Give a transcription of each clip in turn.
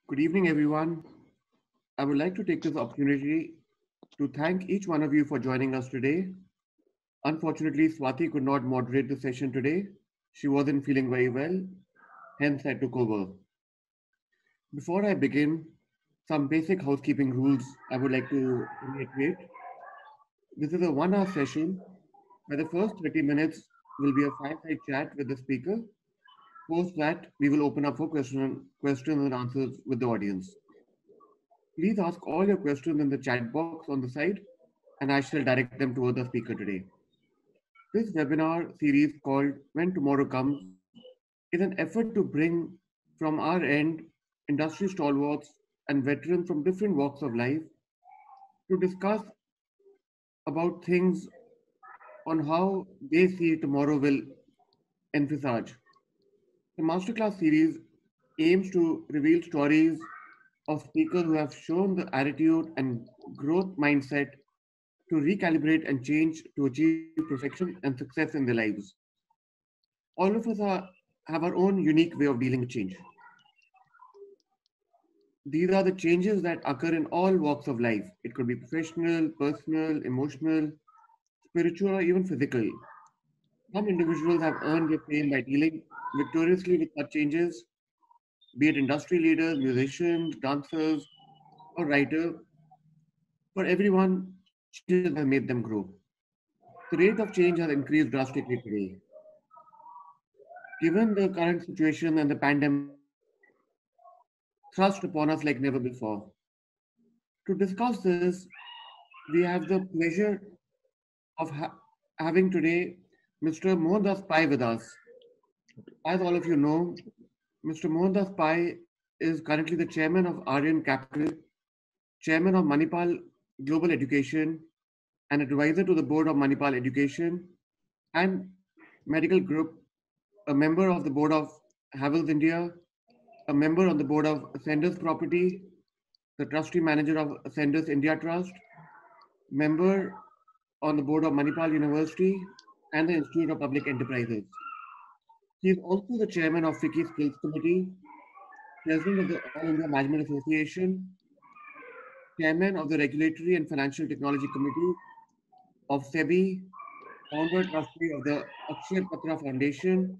Good evening, everyone. I would like to take this opportunity to thank each one of you for joining us today. Unfortunately, Swati could not moderate the session today. She wasn't feeling very well, hence I took over. Before I begin, some basic housekeeping rules I would like to reiterate. This is a 1 hour session where the first 30 minutes will be a fireside chat with the speaker. Post that, we will open up for questions and answers with the audience. Please ask all your questions in the chat box on the side, and I shall direct them toward the speaker today. This webinar series called When Tomorrow Comes is an effort to bring from our end industry stalwarts and veterans from different walks of life to discuss about things on how they see tomorrow will envisage. The masterclass series aims to reveal stories of speakers who have shown the attitude and growth mindset to recalibrate and change to achieve perfection and success in their lives. All of us have our own unique way of dealing with change. These are the changes that occur in all walks of life. It could be professional, personal, emotional, spiritual, or even physical. Some individuals have earned their fame by dealing victoriously with such changes, be it industry leaders, musicians, dancers, or writers. For everyone, changes have made them grow. The rate of change has increased drastically today. Given the current situation and the pandemic thrust upon us like never before. To discuss this, we have the pleasure of having today Mr. Mohandas Pai with us. As all of you know, Mr. Mohandas Pai is currently the chairman of Aryan Capital, chairman of Manipal Global Education, an advisor to the board of Manipal Education and Medical Group, a member of the board of Havels India, a member on the board of Ascendus Property, the trustee manager of Ascendus India Trust, member on the board of Manipal University and the Institute of Public Enterprises. He is also the chairman of FICCI Skills Committee, president of the All India Management Association, chairman of the Regulatory and Financial Technology Committee of SEBI, founder trustee of the Akshay Patra Foundation,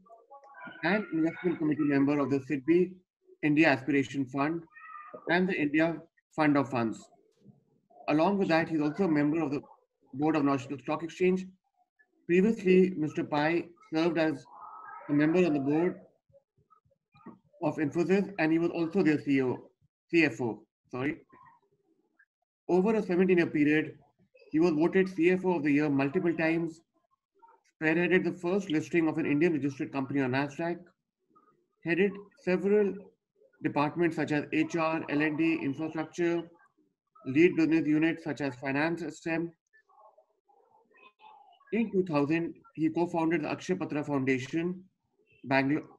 and investment committee member of the SIDBI India Aspiration Fund and the India Fund of Funds. Along with that, he's also a member of the board of National Stock Exchange. Previously, Mr. Pai served as a member on the board of Infosys, and he was also their CFO. Sorry. Over a 17-year period, he was voted CFO of the year multiple times, spearheaded the first listing of an Indian registered company on Nasdaq, headed several departments such as HR, L&D, infrastructure, lead business units such as finance system. In 2000, he co-founded the Akshay Patra Foundation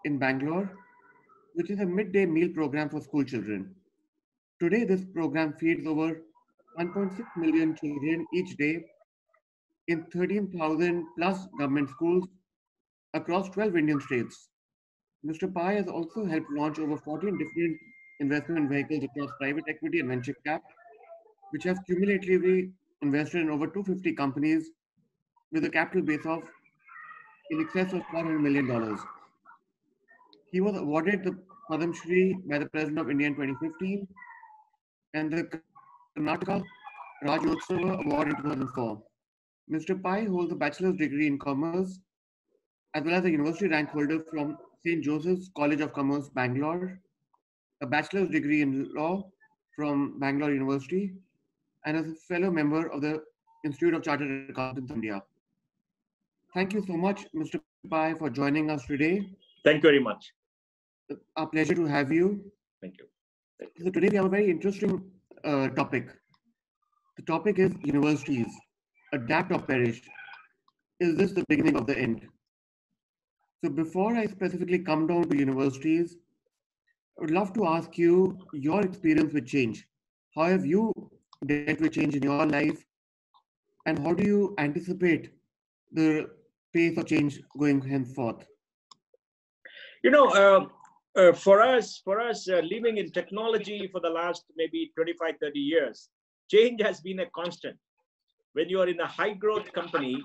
in Bangalore, which is a midday meal program for school children. Today, this program feeds over 1.6 million children each day in 13,000 plus government schools across 12 Indian states. Mr. Pai has also helped launch over 14 different investment vehicles across private equity and venture cap, which have cumulatively invested in over 250 companies with a capital base of in excess of $400 million. He was awarded the Padam Shri by the President of India in 2015 and the Karnataka Rajyotsava Award in 2004. Mr. Pai holds a bachelor's degree in commerce as well as a university rank holder from St. Joseph's College of Commerce, Bangalore, a bachelor's degree in law from Bangalore University, and is a fellow member of the Institute of Chartered Accountants of India. Thank you so much, Mr. Pai, for joining us today. Thank you very much. Our pleasure to have you. Thank you. So today we have a very interesting topic. The topic is universities. Adapt or perish. Is this the beginning of the end? So before I specifically come down to universities, I would love to ask you your experience with change. How have you dealt with change in your life? And how do you anticipate the pace of change going henceforth? For us, living in technology for the last maybe 25, 30 years, change has been a constant. When you are in a high growth company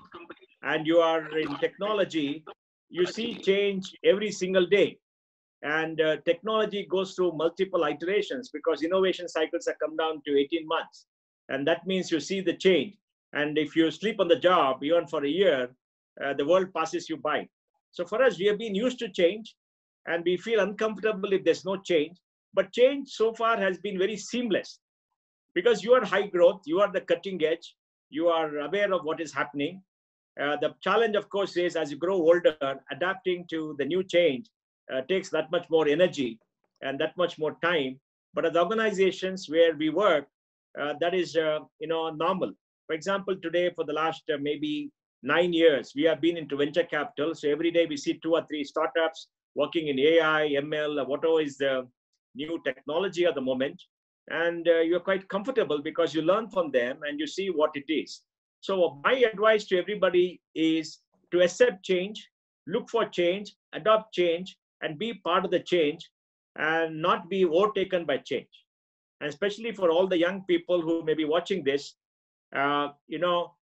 and you are in technology, you see change every single day. And technology goes through multiple iterations because innovation cycles have come down to 18 months. And that means you see the change. And if you sleep on the job, even for a year, the world passes you by. So for us, we have been used to change and we feel uncomfortable if there's no change. But change so far has been very seamless because you are high growth, you are the cutting edge, you are aware of what is happening. The challenge, of course, is as you grow older, adapting to the new change takes that much more energy and that much more time. But as organizations where we work, that is normal. For example, today for the last maybe 9 years, we have been into venture capital. So every day we see 2 or 3 startups working in AI, ML, whatever is the new technology at the moment. And you're quite comfortable because you learn from them and you see what it is. So my advice to everybody is to accept change, look for change, adopt change, and be part of the change and not be overtaken by change. And especially for all the young people who may be watching this,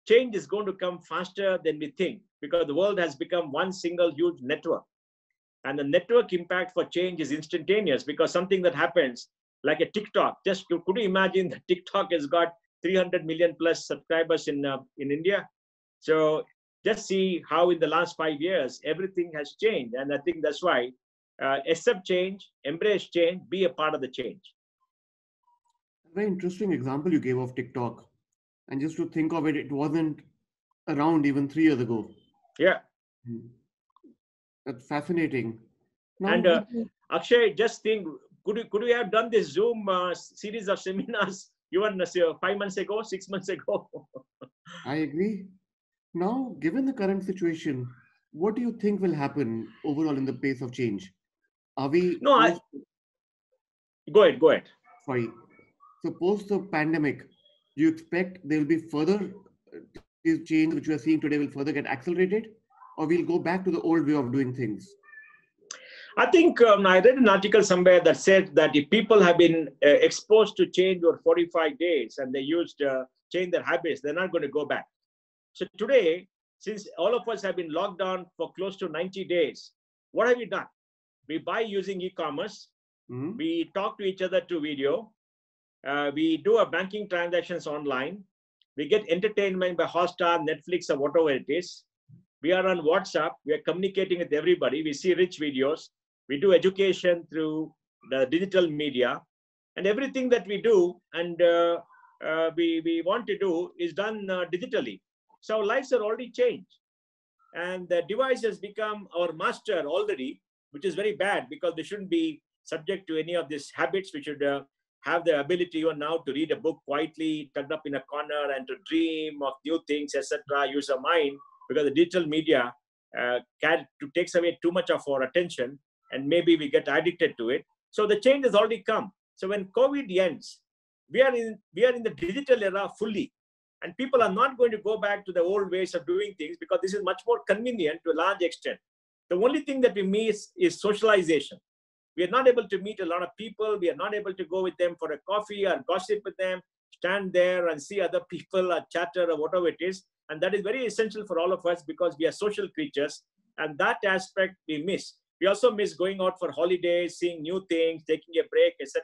change is going to come faster than we think because the world has become one single huge network. And the network impact for change is instantaneous because something that happens like a TikTok, just could you imagine that TikTok has got 300 million plus subscribers in India? So just see how in the last 5 years, everything has changed. And I think that's why accept change, embrace change, be a part of the change. Very interesting example you gave of TikTok. And just to think of it, it wasn't around even 3 years ago. Yeah. That's fascinating. Now, and Akshay, just think, could we have done this Zoom series of seminars even 5 months ago, 6 months ago? I agree. Now, given the current situation, what do you think will happen overall in the pace of change? Are we No, go ahead. Sorry. So post the pandemic, do you expect there will be further these change which we are seeing today will further get accelerated, or we'll go back to the old way of doing things? I think I read an article somewhere that said that if people have been exposed to change over 45 days and they used change their habits, they're not going to go back. So today, since all of us have been locked down for close to 90 days, what have we done? We buy using e-commerce. Mm-hmm. We talk to each other through video. We do our banking transactions online. We get entertainment by Hotstar, Netflix, or whatever it is. We are on WhatsApp. We are communicating with everybody. We see rich videos. We do education through the digital media. And everything that we do and we want to do is done digitally. So our lives are already changed. And the device has become our master already, which is very bad because we shouldn't be subject to any of these habits. We should have the ability even now to read a book quietly, tucked up in a corner, and to dream of new things, etc. Use our mind, because the digital media takes away too much of our attention, and maybe we get addicted to it. So the change has already come. So when COVID ends, we are in the digital era fully, and people are not going to go back to the old ways of doing things because this is much more convenient to a large extent. The only thing that we miss is socialization. We are not able to meet a lot of people. We are not able to go with them for a coffee or gossip with them, stand there and see other people or chatter or whatever it is. And that is very essential for all of us because we are social creatures. And that aspect we miss. We also miss going out for holidays, seeing new things, taking a break, etc.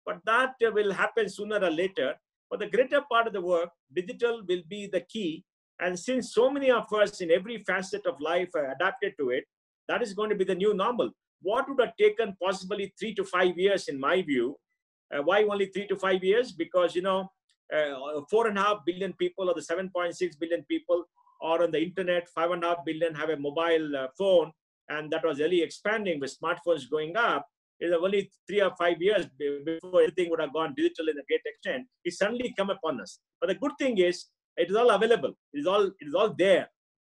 But that will happen sooner or later. For the greater part of the work, digital will be the key. And since so many of us in every facet of life are adapted to it, that is going to be the new normal. What would have taken possibly 3 to 5 years, in my view? Why only 3 to 5 years? Because, 4.5 billion people or the 7.6 billion people are on the internet, 5.5 billion have a mobile phone, and that was really expanding with smartphones going up. It's only 3 or 5 years before everything would have gone digital in a great extent. It suddenly come upon us. But the good thing is, it is all available. It is all there.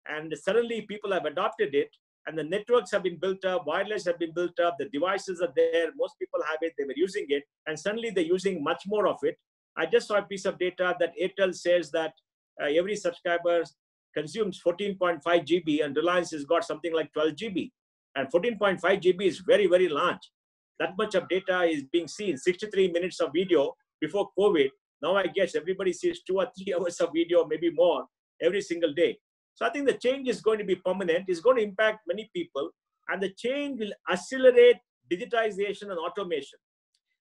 And suddenly people have adopted it. And the networks have been built up, wireless have been built up, the devices are there, most people have it, they were using it, and suddenly they're using much more of it. I just saw a piece of data that Airtel says that every subscriber consumes 14.5 GB and Reliance has got something like 12 GB. And 14.5 GB is very, very large. That much of data is being seen. 63 minutes of video before COVID. Now I guess everybody sees 2 or 3 hours of video, maybe more, every single day. So I think the change is going to be permanent. It's going to impact many people, and the change will accelerate digitization and automation.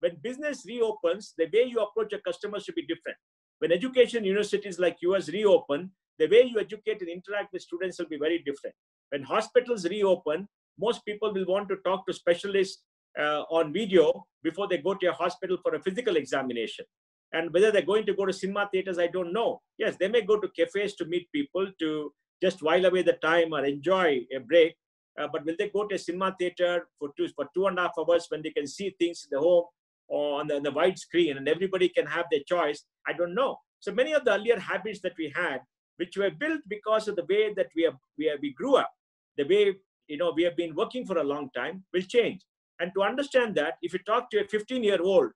When business reopens, the way you approach your customers should be different. When education universities like yours reopen, the way you educate and interact with students will be very different. When hospitals reopen, most people will want to talk to specialists on video before they go to a hospital for a physical examination. And whether they're going to go to cinema theaters, I don't know. Yes, they may go to cafes to meet people, to just while away the time or enjoy a break. But will they go to a cinema theater for 2.5 hours when they can see things in the home or on the wide screen and everybody can have their choice? I don't know. So many of the earlier habits that we had, which were built because of the way that we grew up, the way we have been working for a long time, will change. And to understand that, if you talk to a 15-year-old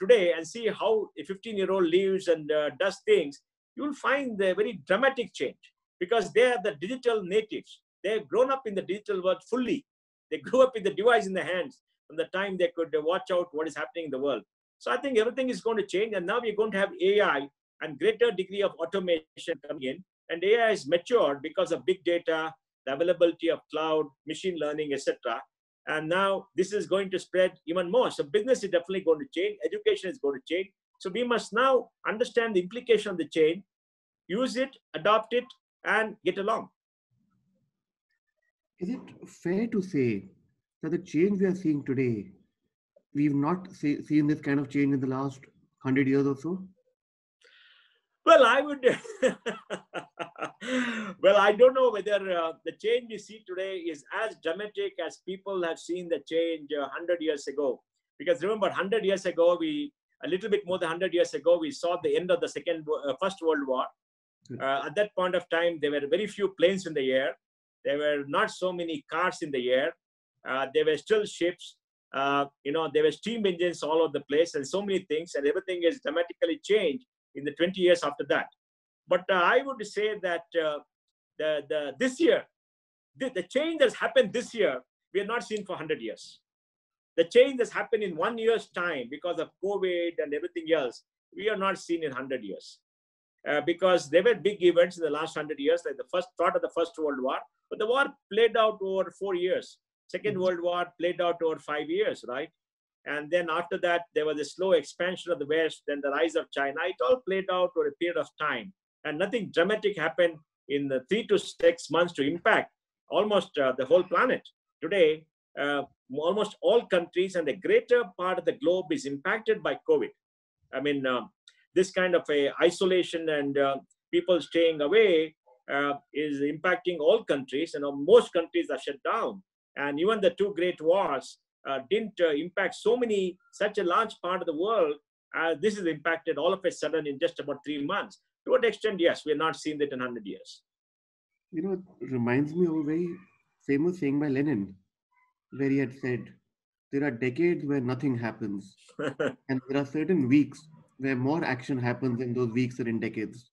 today and see how a 15-year-old lives and does things, you will find a very dramatic change, because they are the digital natives. They've grown up in the digital world fully. They grew up with the device in their hands from the time they could watch out what is happening in the world. So I think everything is going to change, and now we're going to have AI and greater degree of automation coming in. And AI is matured because of big data, the availability of cloud, machine learning, etc. And now this is going to spread even more. So business is definitely going to change. Education is going to change. So we must now understand the implication of the change, use it, adopt it, and get along. Is it fair to say that the change we are seeing today, we've not seen this kind of change in the last 100 years or so? Well, I would. Well, I don't know whether the change we see today is as dramatic as people have seen the change 100 years ago. Because remember, 100 years ago, a little bit more than 100 years ago, we saw the end of the First World War. At that point of time, there were very few planes in the air. There were not so many cars in the air. There were still ships. There were steam engines all over the place, and so many things, and everything is dramatically changed in the 20 years after that. But I would say that this year, the change that's happened this year, we have not seen for 100 years. The change that's happened in 1 year's time because of COVID and everything else, we have not seen in 100 years. Because there were big events in the last 100 years, like the first start of the First World War, but the war played out over 4 years. Second World War played out over 5 years, right? And then after that, there was a slow expansion of the West, then the rise of China. It all played out over a period of time. And nothing dramatic happened in the 3 to 6 months to impact almost the whole planet. Today, almost all countries and the greater part of the globe is impacted by COVID. I mean, this kind of a isolation and people staying away is impacting all countries. Most countries are shut down. And even the 2 great wars didn't impact such a large part of the world. This is impacted all of a sudden in just about 3 months. To an extent, yes, we have not seen that in 100 years. It reminds me of a very famous saying by Lenin, where he had said, there are decades where nothing happens, and there are certain weeks where more action happens in those weeks than in decades.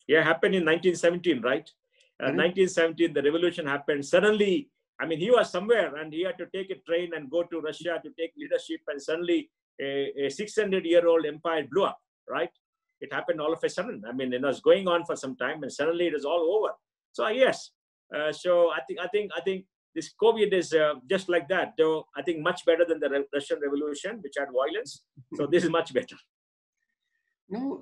Yeah, it happened in 1917, right? 1917, the revolution happened. Suddenly, I mean, he was somewhere and he had to take a train and go to Russia to take leadership, and suddenly a 600-year-old empire blew up, right? It happened all of a sudden. I mean, it was going on for some time and suddenly it is all over. So yes, so I think this COVID is just like that, though I think much better than the Russian Revolution, which had violence. So this is much better. Now,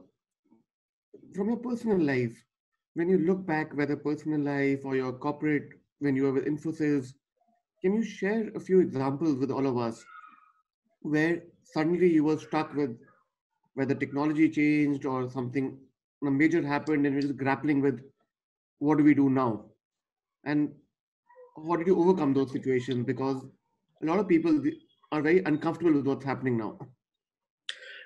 from your personal life, when you look back, whether personal life or your corporate, when you were with Infosys, can you share a few examples with all of us where suddenly you were stuck with whether technology changed or something major happened and you're just grappling with what do we do now? And how did you overcome those situations? Because a lot of people are very uncomfortable with what's happening now.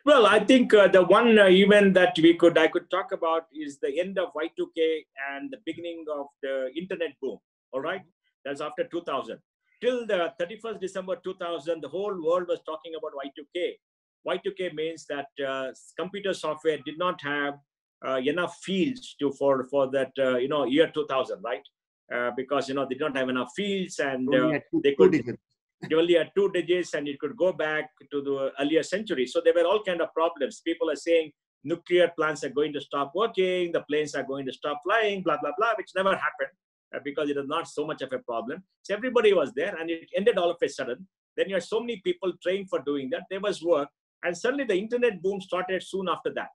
Well, I think the one event that I could talk about is the end of Y2K and the beginning of the internet boom. All right, that's after 2000. Till the 31st December 2000, the whole world was talking about Y2K. Y2K means that computer software did not have enough fields for that year 2000, right? Because they did not have enough fields, and they could. It only had 2 digits and it could go back to the earlier century. So there were all kind of problems. People are saying nuclear plants are going to stop working, the planes are going to stop flying, blah, blah, blah, which never happened because it was not so much of a problem. So everybody was there and it ended all of a sudden. Then you had so many people trained for doing that. There was work. And suddenly the internet boom started soon after that.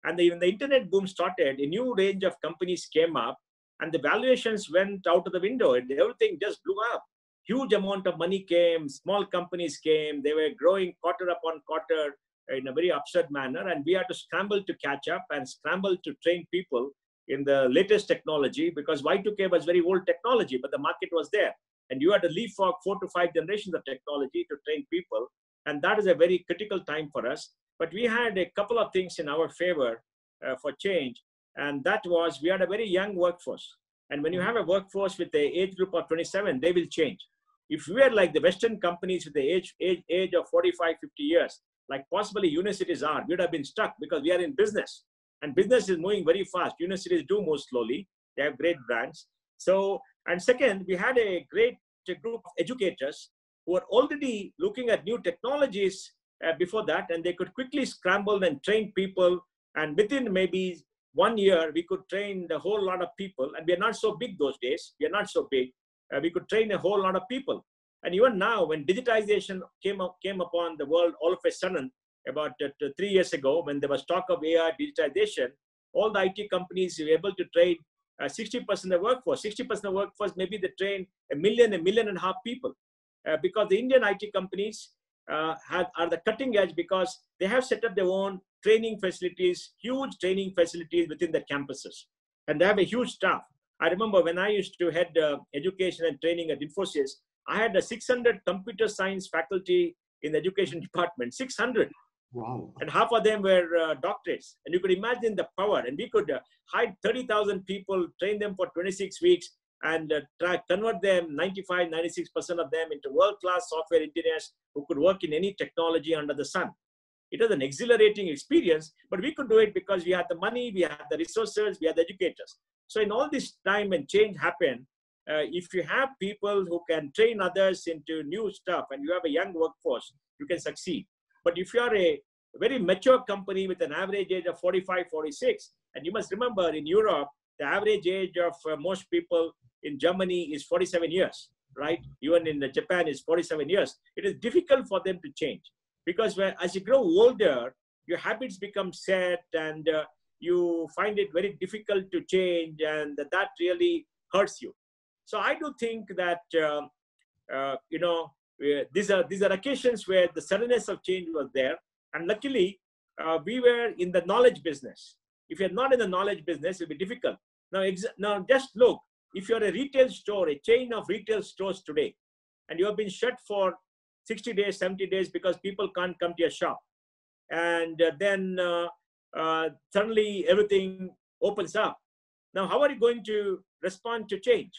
And when the internet boom started, a new range of companies came up and the valuations went out of the window and everything just blew up. Huge amount of money came, small companies came, they were growing quarter upon quarter in a very absurd manner. And we had to scramble to catch up and scramble to train people in the latest technology because Y2K was very old technology, but the market was there. And you had to leapfrog 4 to 5 generations of technology to train people. And that is a very critical time for us. But we had a couple of things in our favor for change. And that was, we had a very young workforce. And when you have a workforce with the age group of 27, they will change. If we are like the Western companies with the age of 45, 50 years, like possibly universities are, we would have been stuck because we are in business. And business is moving very fast. Universities do move slowly. They have great brands. So, and second, we had a great group of educators who were already looking at new technologies before that, and they could quickly scramble and train people. And within maybe 1 year, we could train a whole lot of people. And we are not so big those days. We are not so big. We could train a whole lot of people. And even now, when digitization came upon the world all of a sudden, about 3 years ago, when there was talk of AI digitization, all the IT companies were able to train 60% of the workforce. 60% of the workforce, maybe they train 1 million, 1.5 million people. Because the Indian IT companies are the cutting edge because they have set up their own training facilities, huge training facilities within the campuses. And they have a huge staff. I remember when I used to head education and training at Infosys, I had a 600 computer science faculty in the education department, 600. Wow. And half of them were doctorates. And you could imagine the power. And we could hide 30,000 people, train them for 26 weeks, and convert them, 95, 96% of them, into world-class software engineers who could work in any technology under the sun. It was an exhilarating experience, but we could do it because we had the money, we had the resources, we had the educators. So in all this time when change happened, if you have people who can train others into new stuff and you have a young workforce, you can succeed. But if you are a very mature company with an average age of 45, 46, and you must remember in Europe, the average age of most people in Germany is 47 years, right? Even in Japan is 47 years. It is difficult for them to change because as you grow older, your habits become set and you find it very difficult to change, and that really hurts you. So I do think that, these are occasions where the suddenness of change was there. And luckily, we were in the knowledge business. If you're not in the knowledge business, it'll be difficult. Now just look, if you're a retail store, a chain of retail stores today, and you have been shut for 60 days, 70 days because people can't come to your shop. And then suddenly everything opens up. Now, how are you going to respond to change?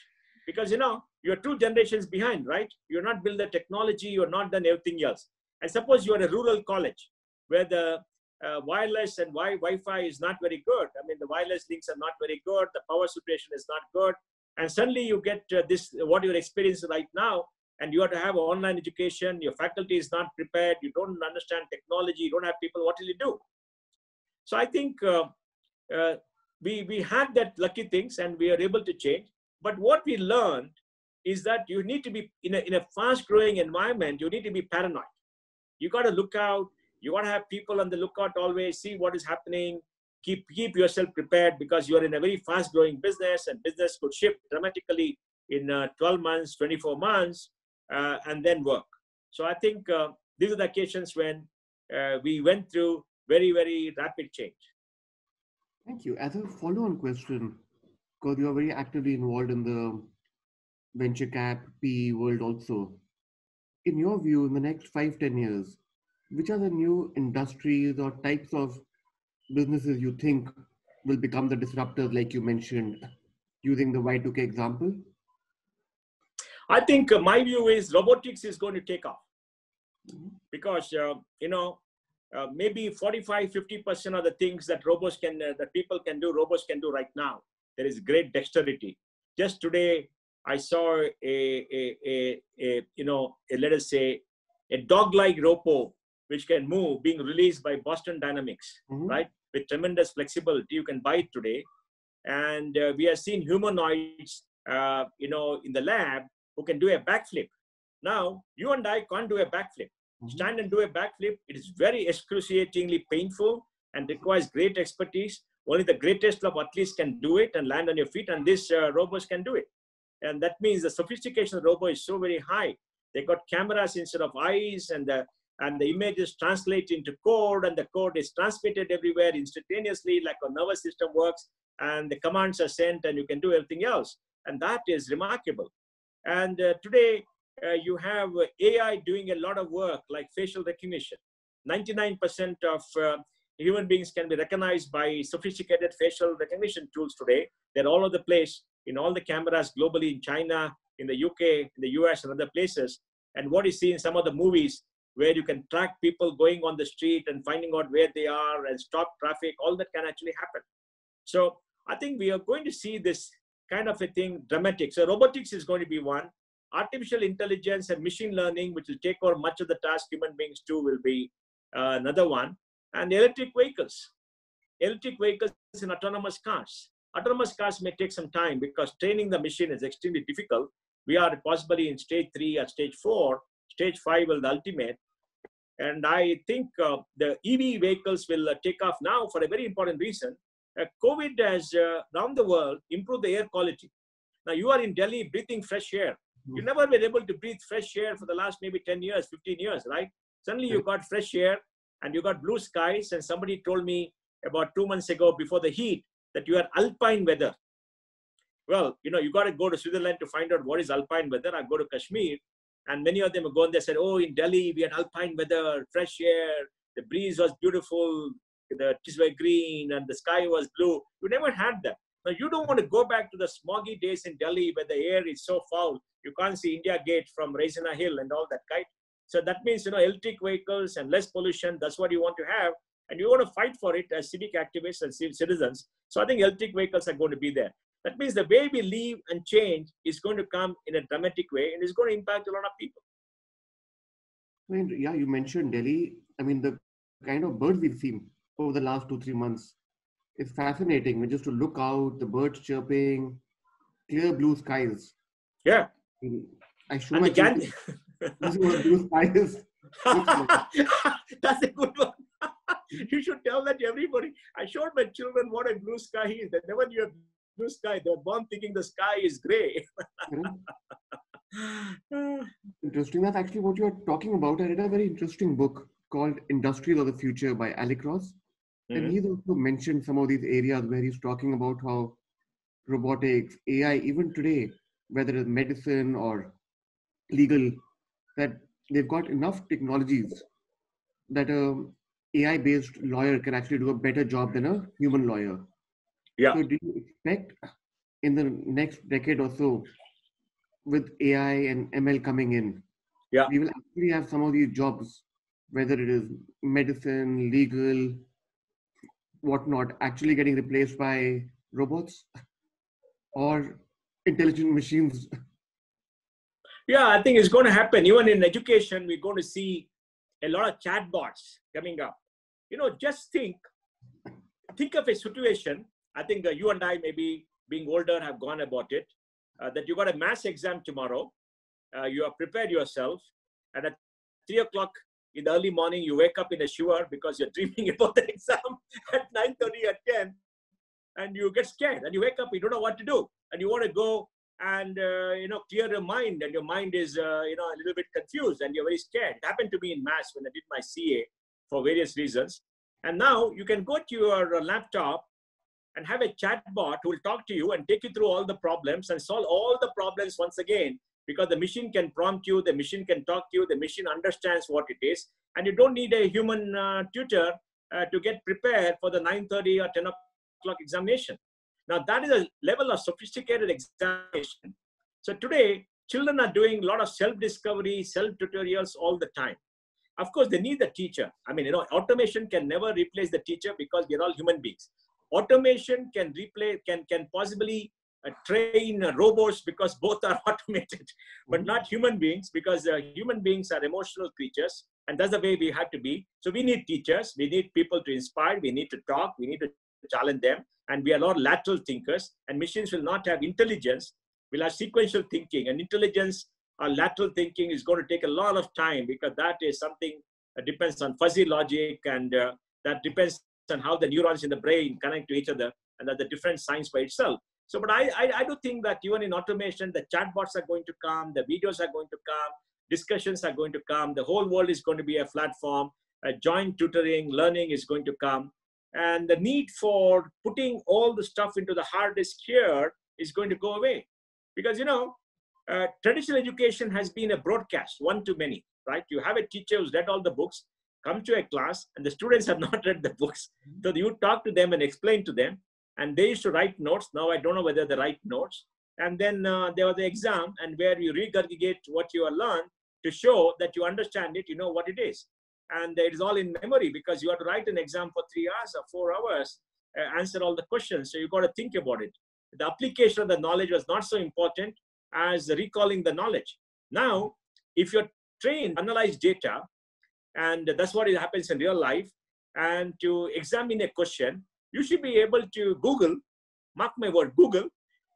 Because, you're 2 generations behind, right? You're not built the technology, you're not done everything else. And suppose you're a rural college where the wireless and Wi-Fi is not very good. I mean, the wireless links are not very good. The power situation is not good. And suddenly you get what you're experiencing right now, and you have to have online education. Your faculty is not prepared. You don't understand technology. You don't have people. What will you do? So I think we had that lucky things and we are able to change. But what we learned is that you need to be in a fast growing environment. You need to be paranoid. You got to look out. You got to have people on the lookout always, see what is happening, keep yourself prepared because you are in a very fast growing business and business could shift dramatically in 12 months, 24 months, and then work. So I think these are the occasions when we went through very, very rapid change. Thank you. As a follow-on question, because you are very actively involved in the venture cap PE world also, in your view, in the next 5-10 years, which are the new industries or types of businesses you think will become the disruptors, like you mentioned, using the Y2K example? I think my view is robotics is going to take off because, maybe 45, 50% of the things that that people can do, robots can do right now. There is great dexterity. Just today, I saw a let us say, a dog-like robo which can move, being released by Boston Dynamics, right? With tremendous flexibility, you can buy it today. And we have seen humanoids, in the lab who can do a backflip. Now, you and I can't do a backflip. Stand and do a backflip. It is very excruciatingly painful and requires great expertise. Only the greatest of athletes can do it and land on your feet, and these robots can do it. And that means the sophistication of the robot is so very high. They got cameras instead of eyes, and the images translate into code, and the code is transmitted everywhere instantaneously, like our nervous system works, and the commands are sent, and you can do everything else. And that is remarkable. And today, you have AI doing a lot of work, like facial recognition. 99% of human beings can be recognized by sophisticated facial recognition tools today. They're all over the place, in all the cameras globally, in China, in the UK, in the US, and other places. And what you see in some of the movies, where you can track people going on the street and finding out where they are and stop traffic, all that can actually happen. So I think we are going to see this kind of a thing dramatic. So robotics is going to be one. Artificial intelligence and machine learning, which will take over much of the task human beings do, will be another one. And electric vehicles and autonomous cars. Autonomous cars may take some time because training the machine is extremely difficult. We are possibly in stage 3 or stage 4. Stage 5 will be the ultimate. And I think the EV vehicles will take off now for a very important reason. COVID has, around the world, improved the air quality. Now, you are in Delhi breathing fresh air. You've never been able to breathe fresh air for the last maybe 10 years, 15 years, right? Suddenly you got fresh air and you got blue skies. And somebody told me about 2 months ago, before the heat, that you had alpine weather. Well, you got to go to Switzerland to find out what is alpine weather. I go to Kashmir, and many of them are going there, said, oh, in Delhi, we had alpine weather, fresh air, the breeze was beautiful, the trees were green, and the sky was blue. You never had that. Now, you don't want to go back to the smoggy days in Delhi where the air is so foul. You can't see India Gate from Raisina Hill and all that, right? So that means, electric vehicles and less pollution, that's what you want to have. And you want to fight for it as civic activists and citizens. So I think electric vehicles are going to be there. That means the way we live and change is going to come in a dramatic way, and it's going to impact a lot of people. I mean, yeah, you mentioned Delhi. I mean, the kind of birds we've seen over the last 2-3 months is fascinating. I mean, just to look out, the birds chirping, clear blue skies. Yeah. I show my children blue skies. That's a good one. You should tell that to everybody. I showed my children what a blue sky is. They never knew a blue sky. They were born thinking the sky is gray. Interesting. That's actually what you're talking about. I read a very interesting book called Industries of the Future by Alec Ross. And he's also mentioned some of these areas where he's talking about how robotics, AI, even today, whether it's medicine or legal, that they've got enough technologies that a AI-based lawyer can actually do a better job than a human lawyer. Yeah. So do you expect in the next decade or so, with AI and ML coming in, we will actually have some of these jobs, whether it is medicine, legal, whatnot, actually getting replaced by robots or intelligent machines? Yeah, I think it's going to happen. Even in education, we're going to see a lot of chatbots coming up. Just think of a situation. I think you and I, maybe being older, have gone about it, that you got a maths exam tomorrow. You have prepared yourself, and at 3 o'clock in the early morning, you wake up in a shiver because you're dreaming about the exam at 9:30 at 10, and you get scared, and you wake up, you don't know what to do, and you want to go and clear your mind, and your mind is a little bit confused, and you're very scared. It happened to me in maths when I did my CA for various reasons. And now you can go to your laptop and have a chatbot who will talk to you and take you through all the problems and solve all the problems once again, because the machine can prompt you, the machine can talk to you, the machine understands what it is, and you don't need a human tutor to get prepared for the 9:30 or 10 o'clock examination. Now that is a level of sophisticated examination. So today, children are doing a lot of self-discovery, self-tutorials all the time. Of course, they need the teacher. I mean, automation can never replace the teacher because we're all human beings. Automation can possibly train robots because both are automated, but not human beings, because human beings are emotional creatures, and that's the way we have to be. So we need teachers, we need people to inspire, we need to talk, we need to challenge them, and we are not lateral thinkers, and machines will not have intelligence, will have sequential thinking, and intelligence or lateral thinking is going to take a lot of time, because that is something that depends on fuzzy logic, and that depends on how the neurons in the brain connect to each other, and that's a different science by itself. So, but I do think that even in automation, the chatbots are going to come, the videos are going to come, discussions are going to come, the whole world is going to be a platform, joint tutoring, learning is going to come. And the need for putting all the stuff into the hard disk here is going to go away. Because, you know, traditional education has been a broadcast, one to many, right? You have a teacher who's read all the books, come to a class, and the students have not read the books. So you talk to them and explain to them, and they used to write notes. Now I don't know whether they write notes. And then there was the exam, and where you regurgitate what you have learned to show that you understand it, you know what it is. And it is all in memory, because you have to write an exam for 3 hours or 4 hours, answer all the questions. So you got to think about it. The application of the knowledge was not so important as recalling the knowledge. Now, if you're trained to analyze data, and that's what happens in real life, and to examine a question, you should be able to Google, mark my word, Google,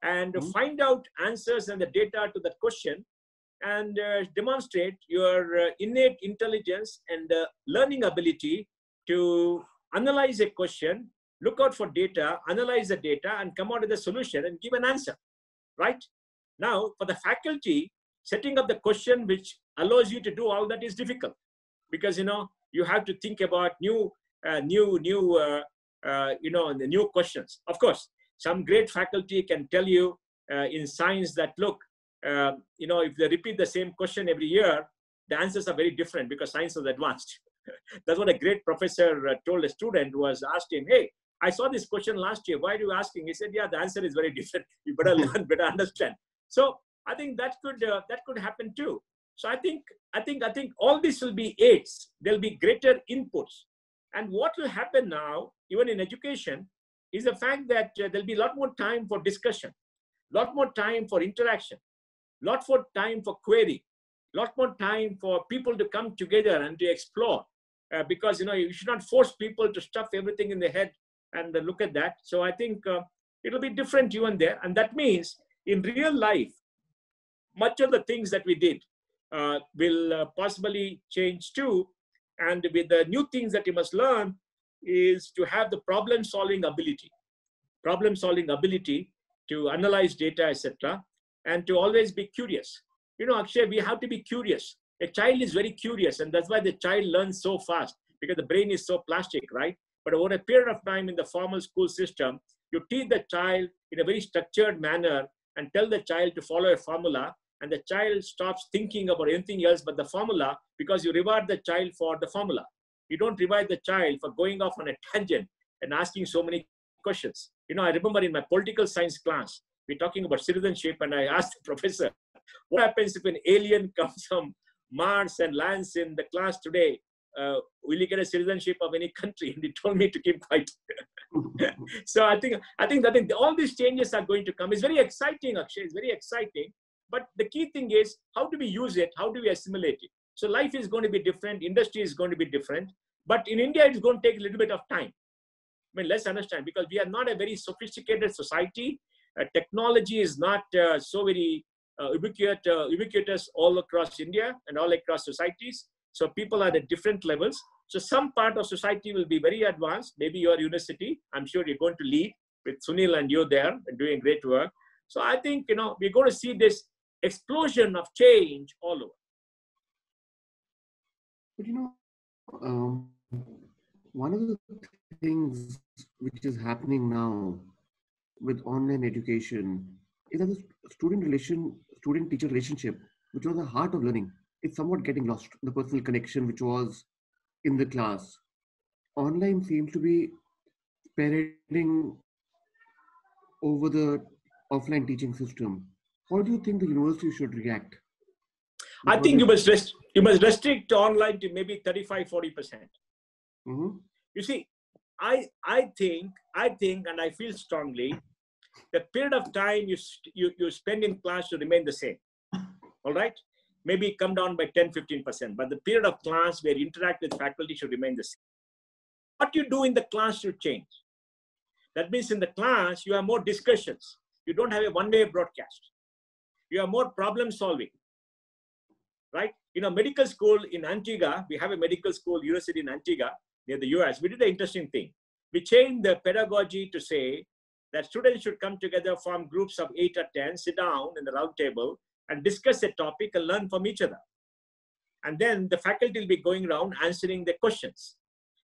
and find out answers and the data to that question, and demonstrate your innate intelligence and learning ability to analyze a question, look out for data, analyze the data, and come out with a solution and give an answer, right? Now, for the faculty, setting up the question which allows you to do all that is difficult, because, you know, you have to think about new questions. Of course, some great faculty can tell you in science that, look, you know, if they repeat the same question every year, the answers are very different because science is advanced. That's what a great professor told a student who was asked him, hey, I saw this question last year. Why are you asking? He said, yeah, the answer is very different. You better learn, better understand. So I think that could happen too. So I think all this will be aids. There'll be greater inputs. And what will happen now, even in education, is the fact that there'll be a lot more time for discussion, a lot more time for interaction, a lot more time for query, a lot more time for people to come together and to explore. Because, you know, you should not force people to stuff everything in their head and look at that. So I think it'll be different even there. And that means in real life, much of the things that we did will possibly change too. And with the new things that you must learn is to have the problem-solving ability to analyze data, etc., and to always be curious. You know, Akshay, we have to be curious. A child is very curious, and that's why the child learns so fast, because the brain is so plastic, right? But over a period of time in the formal school system, you teach the child in a very structured manner and tell the child to follow a formula, and the child stops thinking about anything else but the formula, because you reward the child for the formula. You don't reward the child for going off on a tangent and asking so many questions. You know, I remember in my political science class, we're talking about citizenship, and I asked the professor, what happens if an alien comes from Mars and lands in the class today? Will you get a citizenship of any country? And he told me to keep quiet. So I think all these changes are going to come. It's very exciting, Akshay. It's very exciting. But the key thing is, how do we use it? How do we assimilate it? So life is going to be different. Industry is going to be different. But in India, it's going to take a little bit of time. I mean, let's understand, because we are not a very sophisticated society. Technology is not so very ubiquitous all across India and all across societies. So people are at different levels. So some part of society will be very advanced. Maybe your university, I'm sure you're going to lead with Sunil and you there and doing great work. So I think, you know, we're going to see this explosion of change all over. But, you know, one of the things which is happening now with online education is that the student-teacher relationship, which was the heart of learning, is somewhat getting lost. The personal connection which was in the class. Online seems to be spearheading over the offline teaching system. How do you think the university should react? I think you must restrict online to maybe 35-40%. Mm-hmm. You see, I think, and I feel strongly the period of time you spend in class should remain the same. All right? Maybe come down by 10-15%, but the period of class where you interact with faculty should remain the same. What you do in the class should change. That means in the class, you have more discussions. You don't have a one-way broadcast. You have more problem solving, right? In a medical school in Antigua, we have a medical school, university in Antigua, near the US. We did an interesting thing. We changed the pedagogy to say that students should come together, form groups of 8 or 10, sit down in the round table and discuss a topic and learn from each other. And then the faculty will be going around answering the questions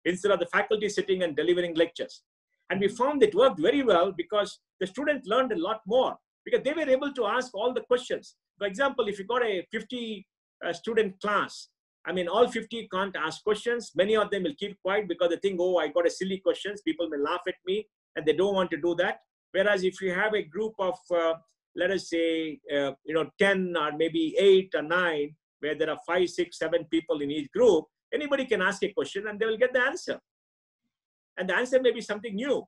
instead of the faculty sitting and delivering lectures. And we found it worked very well because the students learned a lot more because they were able to ask all the questions. For example, if you got a 50 student class, I mean, all 50 can't ask questions. Many of them will keep quiet because they think, oh, I got a silly questions. People may laugh at me and they don't want to do that. Whereas if you have a group of, let us say, 10 or maybe 8 or 9, where there are 5, 6, 7 people in each group, anybody can ask a question and they will get the answer. And the answer may be something new.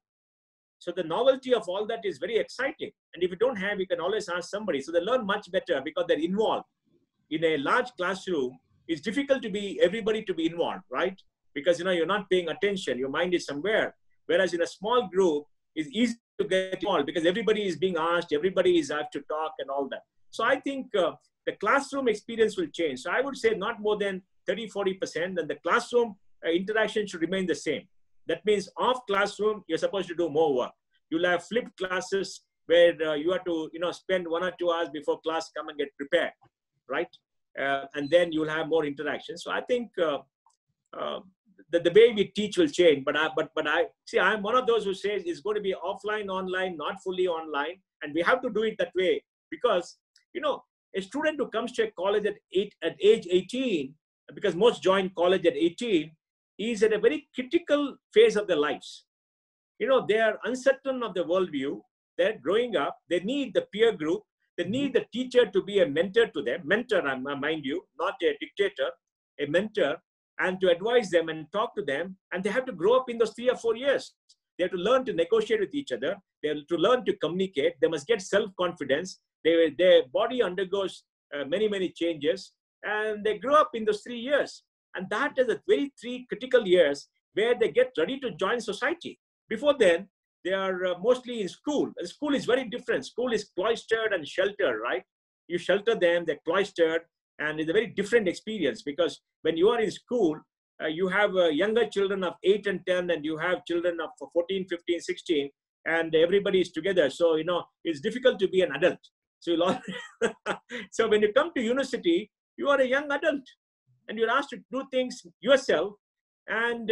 So the novelty of all that is very exciting. And if you don't have, you can always ask somebody. So they learn much better because they're involved. In a large classroom, it's difficult to be everybody to be involved, right? Because you're not paying attention. Your mind is somewhere. Whereas in a small group, it's easy to get involved because everybody is being asked, everybody is asked to talk and all that. So I think the classroom experience will change. So I would say not more than 30-40%, and the classroom interaction should remain the same. That means off classroom, you're supposed to do more work. You'll have flipped classes where you have to, spend 1 or 2 hours before class, come and get prepared, right? And then you'll have more interaction. So I think the way we teach will change. But I see, I'm one of those who says it's going to be offline, online, not fully online, and we have to do it that way because a student who comes to a college at age 18, because most join college at 18, is at a very critical phase of their lives. They are uncertain of the worldview. They're growing up. They need the peer group. They need the teacher to be a mentor to them. Mentor, mind you, not a dictator, a mentor, and to advise them and talk to them. And they have to grow up in those 3 or 4 years. They have to learn to negotiate with each other. They have to learn to communicate. They must get self-confidence. Their body undergoes many, many changes. And they grow up in those 3 years. And that is the very 3 critical years where they get ready to join society. Before then, they are mostly in school. And school is very different. School is cloistered and sheltered, right? You shelter them, they're cloistered, and it's a very different experience because when you are in school, you have younger children of 8 and 10, and you have children of 14, 15, 16, and everybody is together. So, it's difficult to be an adult. So, so when you come to university, you are a young adult. And you're asked to do things yourself. And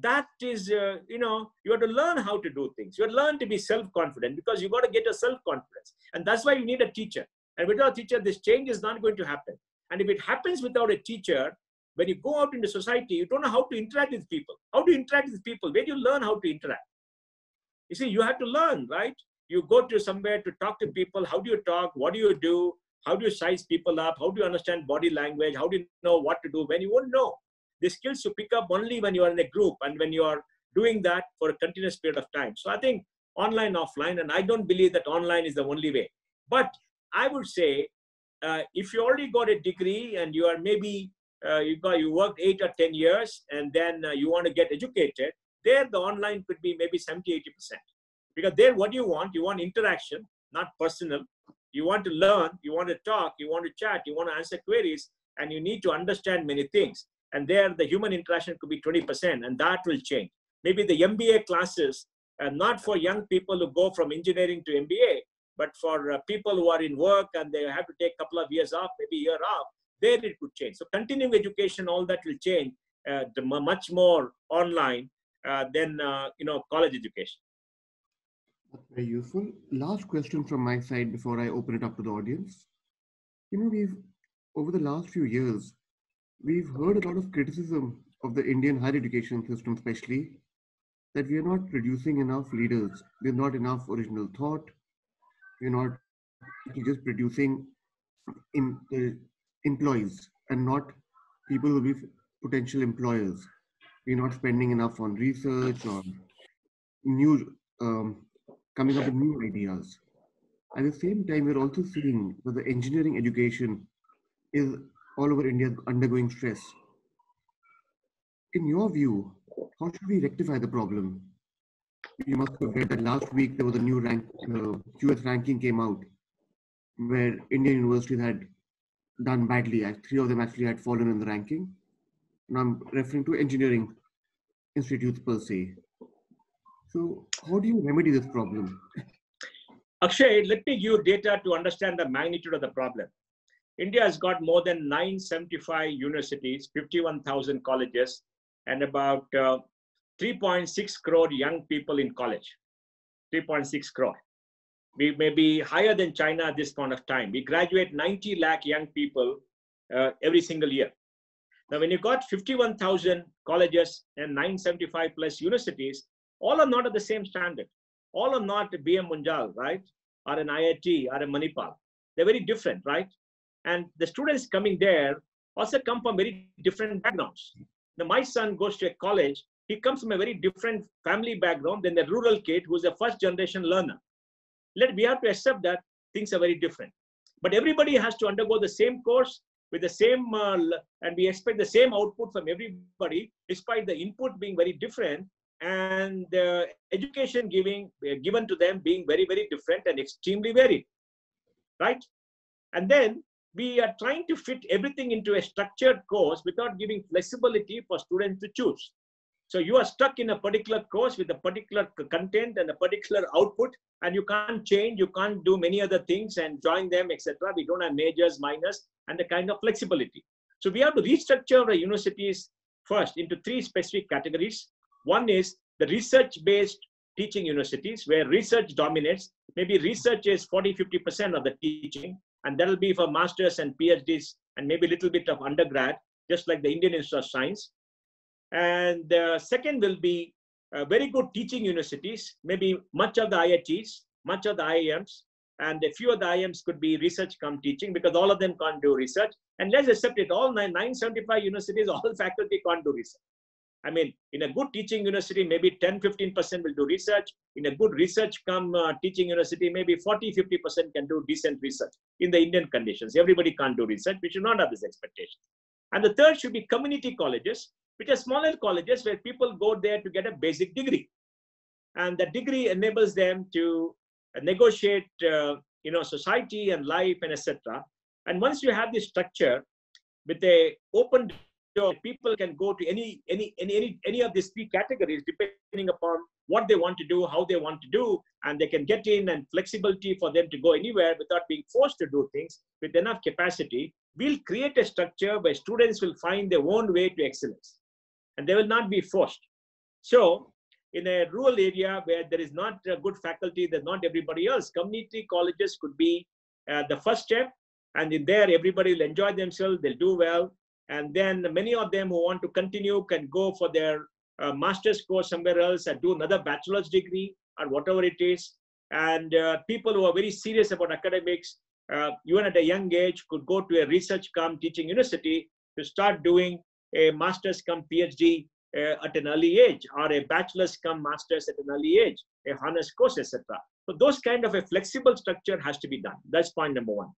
that is, you have to learn how to do things. You have to learn to be self-confident because you got to get a self-confidence. And that's why you need a teacher. And without a teacher, this change is not going to happen. And if it happens without a teacher, when you go out into society, you don't know how to interact with people. How do you interact with people? Where do you learn how to interact? You see, you have to learn, right? You go to somewhere to talk to people. How do you talk? What do you do? How do you size people up? How do you understand body language? How do you know what to do when you won't know? The skills you pick up only when you are in a group and when you are doing that for a continuous period of time. So I think online, offline, and I don't believe that online is the only way. But I would say if you already got a degree and you are maybe, you worked 8 or 10 years and then you want to get educated, there the online could be maybe 70-80%. Because there what do you want? You want interaction, not personal. You want to learn, you want to talk, you want to chat, you want to answer queries, and you need to understand many things. And there, the human interaction could be 20%, and that will change. Maybe the MBA classes, not for young people who go from engineering to MBA, but for people who are in work and they have to take a couple of years off, maybe a year off, there it could change. So continuing education, all that will change much more online than college education. That's very useful. Last question from my side before I open it up to the audience. We've, over the last few years, we've heard a lot of criticism of the Indian higher education system, especially that we are not producing enough leaders. There's not enough original thought. We're not just producing employees and not people who will be potential employers. We're not spending enough on research or new coming up with new ideas. At the same time, we're also seeing that the engineering education is all over India undergoing stress. In your view, how should we rectify the problem? You must have read that last week there was a new QS ranking came out where Indian universities had done badly. Three of them actually had fallen in the ranking. And I'm referring to engineering institutes per se. So how do you remedy this problem? Akshay, let me give you data to understand the magnitude of the problem. India has got more than 975 universities, 51,000 colleges, and about 3.6 crore young people in college. 3.6 crore. We may be higher than China at this point of time. We graduate 90 lakh young people every single year. Now, when you got 51,000 colleges and 975 plus universities, all are not at the same standard. All are not BM Munjal, right? Or an IIT or a Manipal. They're very different, right? And the students coming there also come from very different backgrounds. Now, my son goes to a college. He comes from a very different family background than the rural kid who's a first generation learner. We have to accept that things are very different. But everybody has to undergo the same course with the same, and we expect the same output from everybody, despite the input being very different and the education given to them being very, very different and extremely varied, right? And then we are trying to fit everything into a structured course without giving flexibility for students to choose. So you are stuck in a particular course with a particular content and a particular output, and you can't change, you can't do many other things and join them, etc. We don't have majors, minors, and the kind of flexibility. So we have to restructure our universities first into three specific categories. One is the research-based teaching universities, where research dominates. Maybe research is 40–50% of the teaching, and that'll be for masters and PhDs and maybe a little bit of undergrad, just like the Indian Institute of Science. And the second will be very good teaching universities, maybe much of the IITs, much of the IIMs, and a few of the IIMs could be research come teaching, because all of them can't do research. And let's accept it, all 975 universities, all faculty can't do research. I mean, in a good teaching university, maybe 10–15% will do research. In a good research come teaching university, maybe 40–50% can do decent research in the Indian conditions. Everybody can't do research. We should not have this expectation. And the third should be community colleges, which are smaller colleges where people go there to get a basic degree. And the degree enables them to negotiate, society and life and etc. And once you have this structure with a open door, people can go to any of these three categories depending upon what they want to do, how they want to do, and they can get in, and flexibility for them to go anywhere without being forced to do things with enough capacity. We'll create a structure where students will find their own way to excellence, and they will not be forced. So in a rural area where there is not a good faculty, there's not everybody else, community colleges could be the first step. And in there, everybody will enjoy themselves, they'll do well. And then many of them who want to continue can go for their master's course somewhere else and do another bachelor's degree or whatever it is. And people who are very serious about academics, even at a young age, could go to a research cum teaching university to start doing a master's cum PhD at an early age, or a bachelor's cum master's at an early age, a honors course, etc. So those kind of a flexible structure has to be done. That's point number one.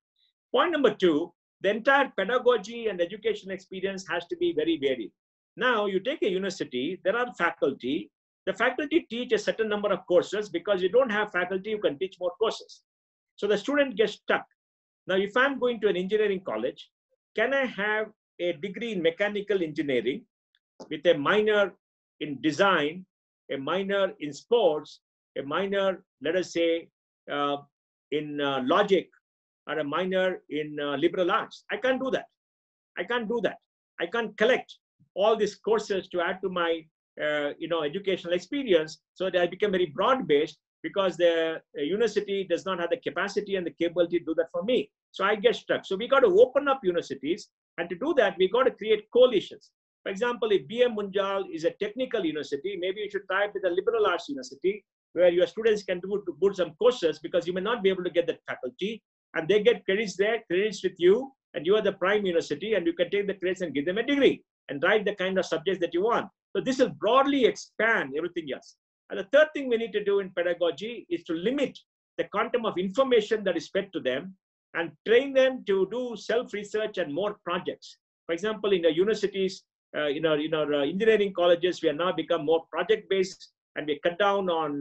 Point number two, the entire pedagogy and education experience has to be very varied. Now, you take a university, there are faculty. The faculty teach a certain number of courses. Because you don't have faculty, you can teach more courses. So the student gets stuck. Now, if I'm going to an engineering college, can I have a degree in mechanical engineering with a minor in design, a minor in sports, a minor, let us say, in logic, or a minor in liberal arts? I can't do that. I can't do that. I can't collect all these courses to add to my educational experience so that I become very broad-based, because the university does not have the capacity and the capability to do that for me. So I get stuck. So we got to open up universities, and to do that, we got to create coalitions. For example, if BM Munjal is a technical university, maybe you should tie it with a liberal arts university where your students can do some courses, because you may not be able to get that faculty, and they get credits there, credits with you, and you are the prime university, and you can take the credits and give them a degree and write the kind of subjects that you want. So this will broadly expand everything else. And the third thing we need to do in pedagogy is to limit the quantum of information that is fed to them and train them to do self-research and more projects. For example, in the universities, in our engineering colleges, we have now become more project-based, and we cut down on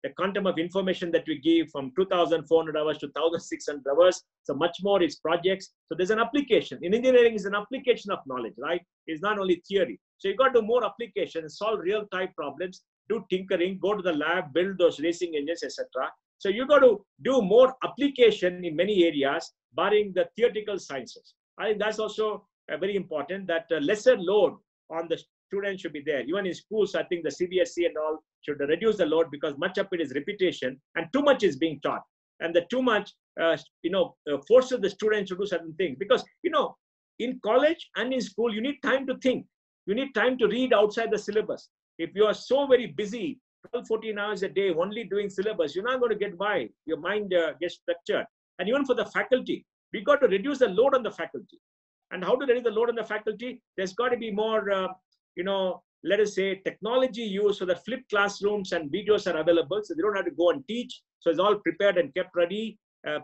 the quantum of information that we give from 2,400 hours to 1,600 hours. So much more is projects. So there's an application. In engineering, is an application of knowledge, right? It's not only theory. So you got to do more applications, solve real-time problems, do tinkering, go to the lab, build those racing engines, etc. So you got to do more application in many areas, barring the theoretical sciences. I think that's also very important, that lesser load on the students should be there. Even in schools, I think the CBSE and all should reduce the load, because much of it is repetition and too much is being taught. And the too much, forces the students to do certain things. Because, in college and in school, you need time to think. You need time to read outside the syllabus. If you are so very busy, 12, 14 hours a day, only doing syllabus, you're not going to get by. Your mind gets structured. And even for the faculty, we got to reduce the load on the faculty. And how to reduce the load on the faculty? There's got to be more, let us say, technology use, so that flipped classrooms and videos are available, so they don't have to go and teach. So it's all prepared and kept ready.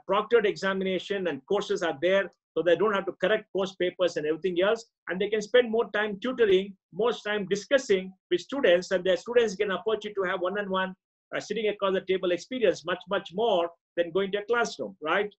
Proctored examination and courses are there, so they don't have to correct course papers and everything else. And they can spend more time tutoring, more time discussing with students, and their students can afford you to have one-on-one sitting across the table experience much, much more than going to a classroom, right?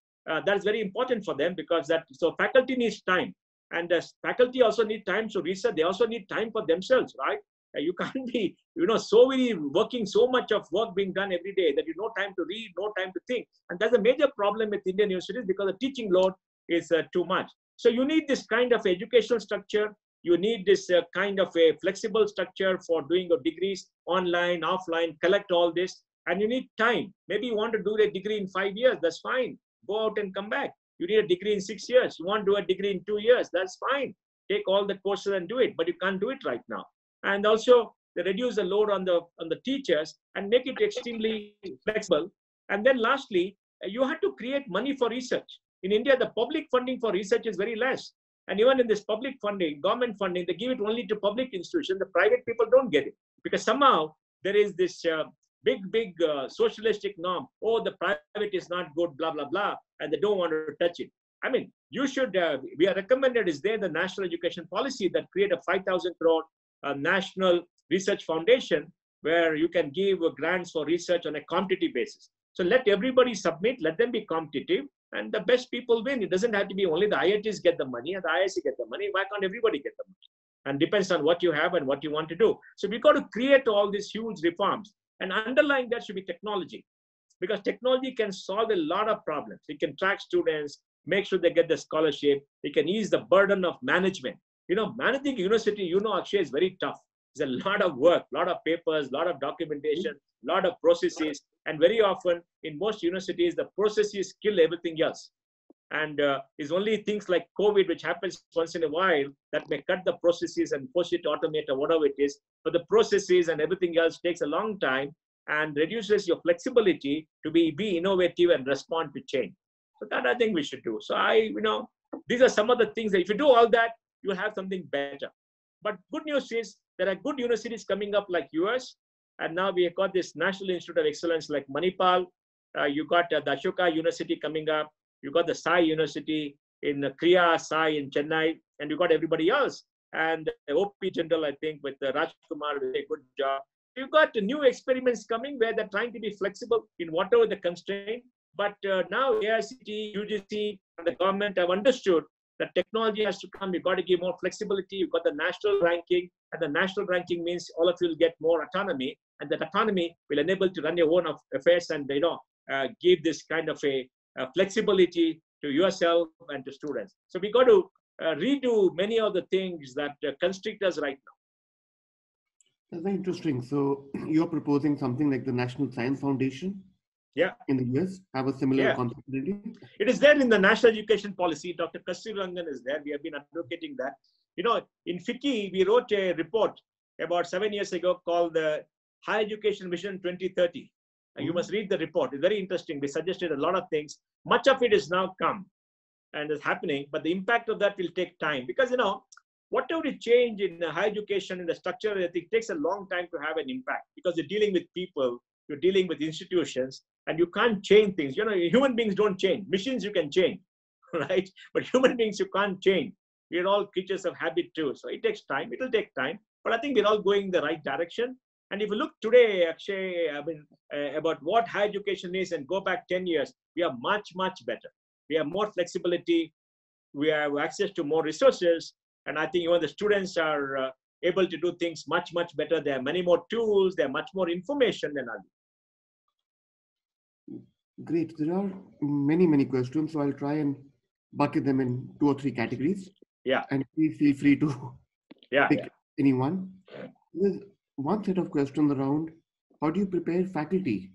That's very important for them, because so faculty needs time. And faculty also need time to research. They also need time for themselves, right? You can't be, so very working, so much of work being done every day that you no time to read, no time to think. And that's a major problem with Indian universities, because the teaching load is too much. So you need this kind of educational structure. You need this kind of a flexible structure for doing your degrees online, offline, collect all this. And you need time. Maybe you want to do a degree in 5 years. That's fine. Go out and come back. You need a degree in 6 years. You want to do a degree in 2 years. That's fine. Take all the courses and do it. But you can't do it right now. And also, they reduce the load on the teachers and make it extremely flexible. And then lastly, you have to create money for research. In India, the public funding for research is very less. And even in this public funding, government funding, they give it only to public institutions. The private people don't get it, because somehow there is this big socialistic norm. Oh, the private is not good, blah, blah, blah. And they don't want to touch it. I mean, you should, we are recommended, is there the national education policy that create a 5,000 crore national research foundation, where you can give grants for research on a competitive basis. So let everybody submit, let them be competitive, and the best people win. It doesn't have to be only the IITs get the money and the IISc get the money. Why can't everybody get the money? And depends on what you have and what you want to do. So we've got to create all these huge reforms. And underlying that should be technology, because technology can solve a lot of problems. It can track students, make sure they get the scholarship. It can ease the burden of management. Managing a university, Akshay, is very tough. It's a lot of work, a lot of papers, a lot of documentation, a lot of processes. And very often in most universities, the processes kill everything else. And it's only things like COVID, which happens once in a while, that may cut the processes and push it to automate or whatever it is. But the processes and everything else takes a long time and reduces your flexibility to be innovative and respond to change. So that I think we should do. So these are some of the things that if you do all that, you'll have something better. But good news is there are good universities coming up like yours. And now we have got this National Institute of Excellence like Manipal. You got the Ashoka University coming up. You got the Sai University in Kriya Sai in Chennai. And you got everybody else. And OP General, I think, with Rajkumar, did a good job. You've got new experiments coming where they're trying to be flexible in whatever the constraint. But now AICTE, UGC, and the government have understood that technology has to come. You've got to give more flexibility. You've got the national ranking, and the national ranking means all of you will get more autonomy, and that autonomy will enable to run your own affairs and give this kind of a flexibility to yourself and to students. So we got to redo many of the things that constrict us right now. That's very interesting. So you're proposing something like the National Science Foundation? Yeah. In the US, have a similar concept? It is there in the National Education Policy. Dr. Kasturirangan is there. We have been advocating that. In FICCI, we wrote a report about 7 years ago called the Higher Education Vision 2030. You must read the report. It's very interesting. We suggested a lot of things. Much of it is now come and is happening, but the impact of that will take time because, whatever you change in higher education, in the structure, it takes a long time to have an impact because you're dealing with people, you're dealing with institutions, and you can't change things. You know, human beings don't change. Machines you can change, right? But human beings you can't change. We're all creatures of habit too. So it takes time. It'll take time. But I think we're all going in the right direction. And if you look today, Akshay, about what higher education is and go back 10 years, we are much, much better. We have more flexibility. We have access to more resources. And I think even the students are able to do things much, much better. There are many more tools. There are much more information than others. Great. There are many, many questions. So I'll try and bucket them in 2 or 3 categories. Yeah. And please feel free to pick anyone. There's one set of questions around how do you prepare faculty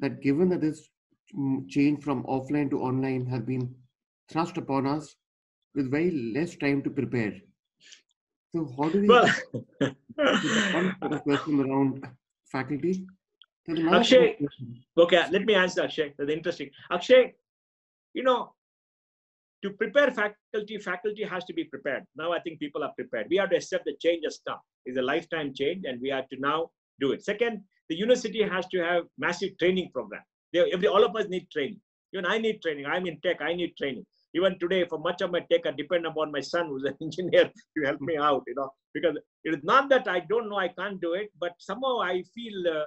that given that this change from offline to online has been thrust upon us with very less time to prepare. So how do we one set of questions around faculty? Akshay, okay, let me answer, Akshay. That's interesting. Akshay, you know, to prepare faculty has to be prepared. Now I think people are prepared. We have to accept the change has come. It's a lifetime change and we have to now do it. Second, the university has to have massive training program. All of us need training. Even I need training. I'm in tech, I need training. Even today, for much of my tech, I depend upon my son, who's an engineer, to help me out, you know, because it is not that I don't know I can't do it, but somehow I feel,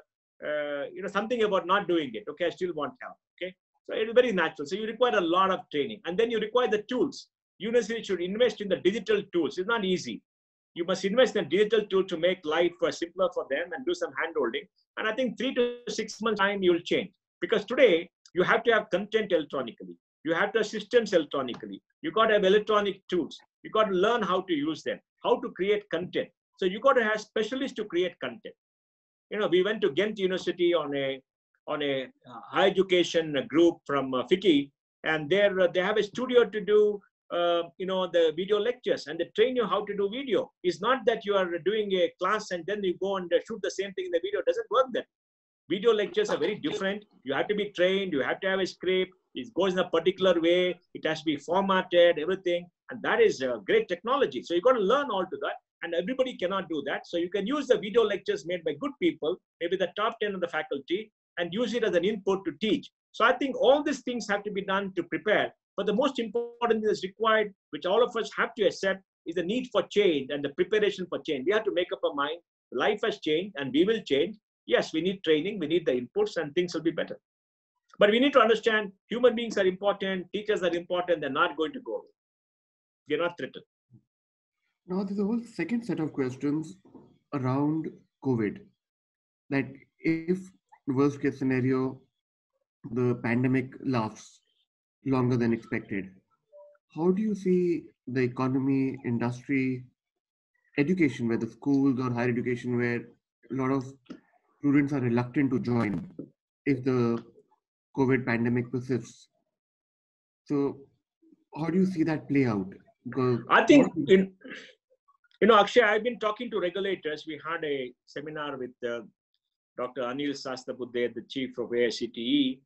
you know, something about not doing it. Okay, I still want help. Okay, so it is very natural. So you require a lot of training, and then you require the tools. University should invest in the digital tools. It's not easy. You must invest in digital tool to make life simpler for them and do some hand holding. And I think 3 to 6 months time you will change, because today you have to have content electronically. You have to have systems electronically. You got to have electronic tools. You got to learn how to use them, how to create content. So you got to have specialists to create content. You know, we went to Ghent University on a higher education group from FICCI, and there they have a studio to do you know, the video lectures, and they train you how to do video. It's not that you are doing a class and then you go and shoot the same thing in the video. It doesn't work then. Video lectures are very different. You have to be trained. You have to have a script. It goes in a particular way. It has to be formatted, everything. And that is great technology. So you got to learn all to that. And everybody cannot do that. So you can use the video lectures made by good people, maybe the top 10 of the faculty, and use it as an input to teach. So I think all these things have to be done to prepare. But the most important thing that's required, which all of us have to accept, is the need for change and the preparation for change. We have to make up our mind. Life has changed and we will change. Yes, we need training, we need the inputs, and things will be better. But we need to understand human beings are important, teachers are important, they're not going to go away. They're not threatened. Now, there's a whole second set of questions around COVID. That if, worst case scenario, the pandemic lasts longer than expected, how do you see the economy, industry, education, whether schools or higher education, where a lot of students are reluctant to join if the COVID pandemic persists? So how do you see that play out? Because I think, you know, Akshay, I've been talking to regulators. We had a seminar with Dr. Anil Sastapudhe, the chief of AICTE,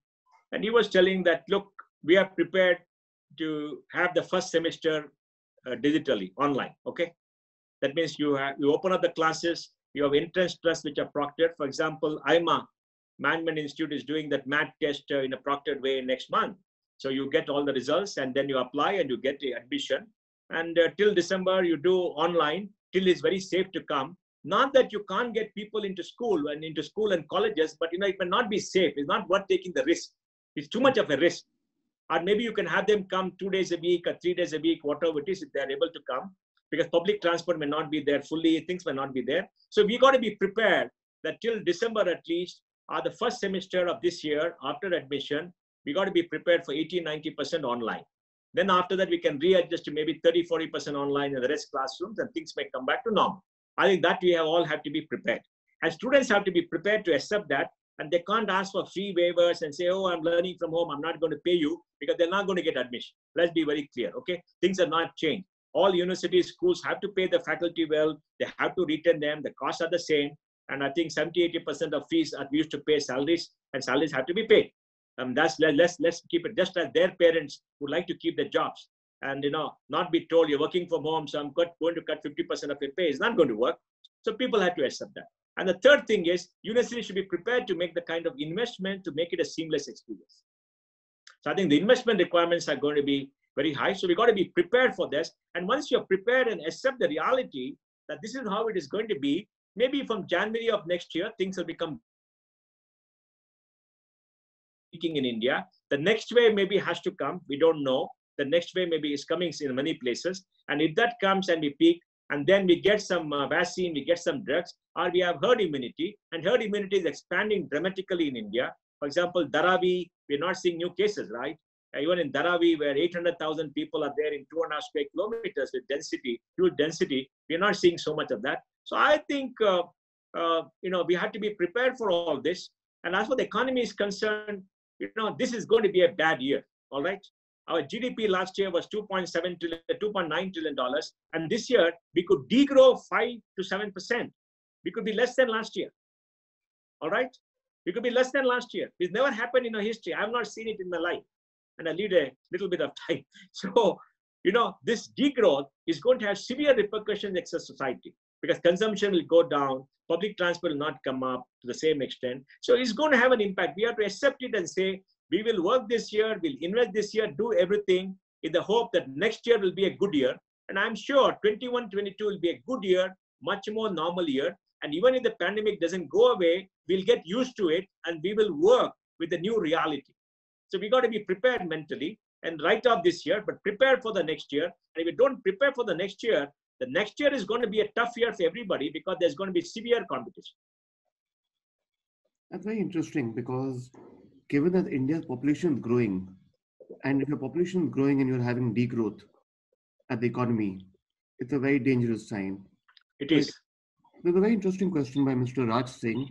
and he was telling that, look, we are prepared to have the first semester digitally, online, okay? That means you open up the classes, you have entrance tests which are proctored. For example, IMA, Management Institute, is doing that MAT test in a proctored way next month. So you get all the results and then you apply and you get the admission. And till December, you do online, till it's very safe to come. Not that you can't get people into school and colleges, but you know, it may not be safe. It's not worth taking the risk. It's too much of a risk. Or maybe you can have them come 2 days a week or 3 days a week, whatever it is, if they're able to come, because public transport may not be there fully, things may not be there. So we got to be prepared that till December at least, or the first semester of this year, after admission, we got to be prepared for 80-90% online. Then after that, we can readjust to maybe 30-40% online in the rest classrooms, and things may come back to normal. I think that we all have to be prepared. And students have to be prepared to accept that, and they can't ask for free waivers and say, oh, I'm learning from home, I'm not going to pay you, because they're not going to get admission. Let's be very clear, okay? Things are not changed. All universities, schools have to pay the faculty well, they have to retain them, the costs are the same, and I think 70-80% of fees are used to pay salaries, and salaries have to be paid. Let's keep it just as their parents would like to keep their jobs. and not be told you're working from home, so I'm going to cut 50% of your pay. It's not going to work. So people have to accept that. And the third thing is university should be prepared to make the kind of investment to make it a seamless experience. So I think the investment requirements are going to be very high. So we got to be prepared for this. And once you're prepared and accept the reality that this is how it is going to be, maybe from January of next year, things will become in India. The next wave maybe has to come. We don't know. The next wave maybe is coming in many places. And if that comes and we peak, and then we get some vaccine, we get some drugs, or we have herd immunity, and herd immunity is expanding dramatically in India. For example, Dharavi, we're not seeing new cases, right? Even in Dharavi, where 800,000 people are there in 2.5 square kilometers with density, huge density, we're not seeing so much of that. So I think, we have to be prepared for all this. And as for the economy is concerned, this is going to be a bad year, all right? Our GDP last year was $2.9 trillion. And this year, we could degrow 5 to 7%. We could be less than last year, all right? We could be less than last year. It's never happened in our history. I have not seen it in my life. And I need a little bit of time. So, this degrowth is going to have severe repercussions in society because consumption will go down, public transport will not come up to the same extent. So it's going to have an impact. We have to accept it and say, we will work this year, we'll invest this year, do everything in the hope that next year will be a good year. And I'm sure 21-22 will be a good year, much more normal year. And even if the pandemic doesn't go away, we'll get used to it and we will work with the new reality. So we got to be prepared mentally and write off this year, but prepare for the next year. And if we don't prepare for the next year is going to be a tough year for everybody because there's going to be severe competition. That's very interesting because given that India's population is growing, and if your population is growing and you're having degrowth at the economy, it's a very dangerous sign. It is. There's a very interesting question by Mr. Raj Singh.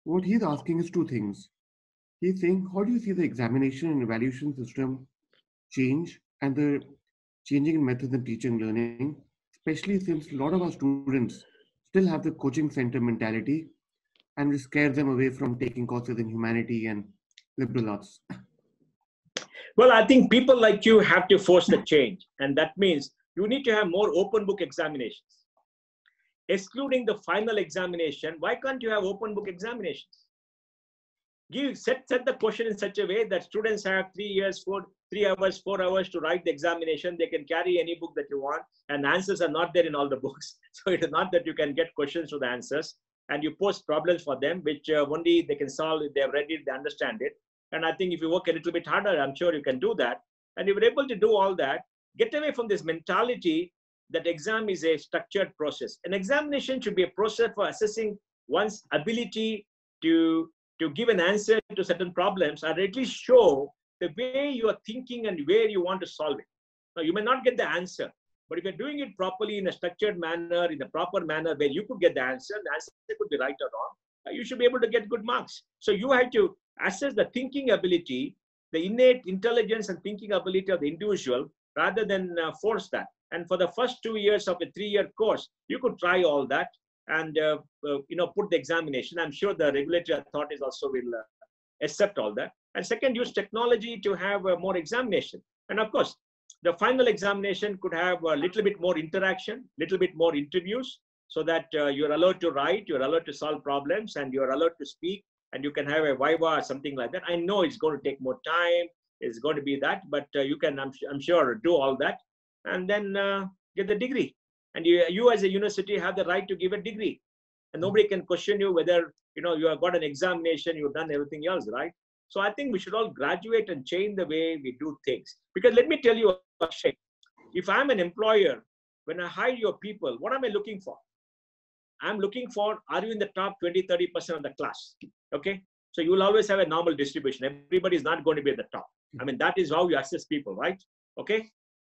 What he's asking is two things. He's saying, how do you see the examination and evaluation system change and the changing in methods in teaching and learning, especially since a lot of our students still have the coaching center mentality and we scare them away from taking courses in humanity and liberal arts? Well, I think people like you have to force the change. And that means you need to have more open book examinations. Excluding the final examination, why can't you have open book examinations? Set the question in such a way that students have 3 hours, 4 hours to write the examination. They can carry any book that you want, and answers are not there in all the books. So it is not that you can get questions to the answers, and you post problems for them, which only they can solve if they have read it, they understand it. And I think if you work a little bit harder, I'm sure you can do that. And if you're able to do all that, get away from this mentality that exam is a structured process. An examination should be a process for assessing one's ability to give an answer to certain problems, or at least show the way you are thinking and where you want to solve it. Now, you may not get the answer, but if you're doing it properly in a structured manner, in a proper manner where you could get the answer could be right or wrong, you should be able to get good marks. So you have to assess the thinking ability, the innate intelligence and thinking ability of the individual rather than force that. And for the first 2 years of a 3-year course, you could try all that and put the examination. I'm sure the regulatory authorities also will accept all that. And second, use technology to have more examination. And of course, the final examination could have a little bit more interaction, little bit more interviews, so that you're allowed to write, you're allowed to solve problems, and you're allowed to speak, and you can have a viva or something like that. I know it's going to take more time, it's going to be that, but you can, I'm sure, do all that, and then get the degree. And you as a university have the right to give a degree. And nobody can question you whether, you have got an examination, you've done everything else, right? So I think we should all graduate and change the way we do things. Because let me tell you, Akshay, if I'm an employer, when I hire your people, what am I looking for? I'm looking for, are you in the top 20, 30% of the class? Okay. So you will always have a normal distribution. Everybody is not going to be at the top. I mean, that is how you assess people, right? Okay.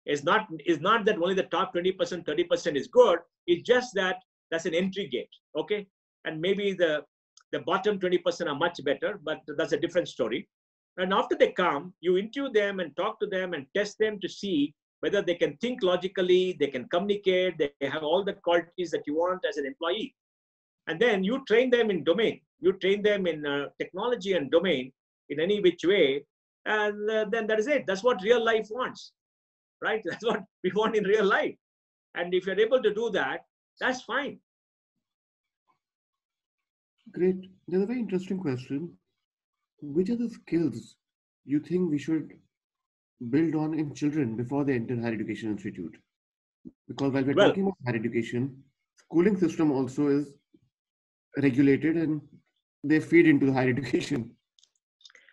It's not that only the top 20%, 30% is good. It's just that that's an entry gate. Okay. And maybe the bottom 20% are much better, but that's a different story. And after they come, you interview them and talk to them and test them to see whether they can think logically, they can communicate, they have all the qualities that you want as an employee. And then you train them in domain. You train them in technology and domain in any which way. And then that is it. That's what real life wants. right? That's what we want in real life. And if you're able to do that, that's fine. Great. There's a very interesting question. Which are the skills you think we should build on in children before they enter higher education institute? Because while we're Well, talking about higher education, schooling system also is regulated and they feed into the higher education.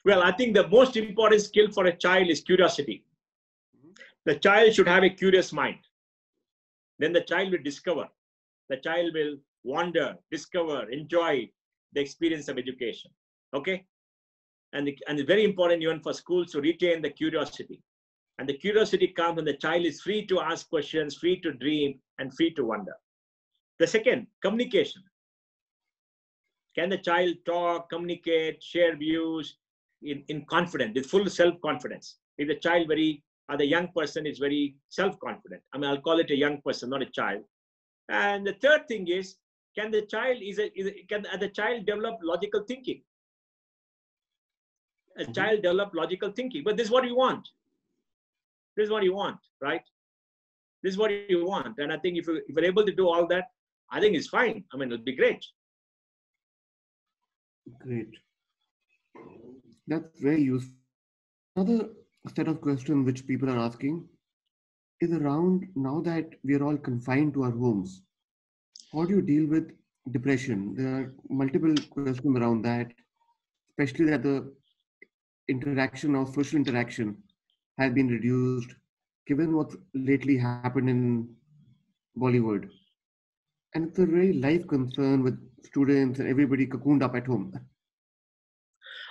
well, I think the most important skill for a child is curiosity. The child should have a curious mind. Then the child will discover. The child will wander, discover, enjoy the experience of education. Okay? And it's very important even for schools to retain the curiosity. And the curiosity comes when the child is free to ask questions, free to dream, and free to wonder. The second, communication. Can the child talk, communicate, share views in confidence, with full self-confidence? If the child or the young person is very self-confident, I mean, I'll call it a young person, not a child. And the third thing is, can the child develop logical thinking? A child develop logical thinking, but this is what you want. This is what you want, right? This is what you want. And I think if you're able to do all that, I think it's fine. I mean, it'll be great. Great. That's very useful. Another set of questions which people are asking is around, now that we are all confined to our homes, how do you deal with depression? There are multiple questions around that, especially that the social interaction has been reduced, given what lately happened in Bollywood. And it's a very life concern with students and everybody cocooned up at home.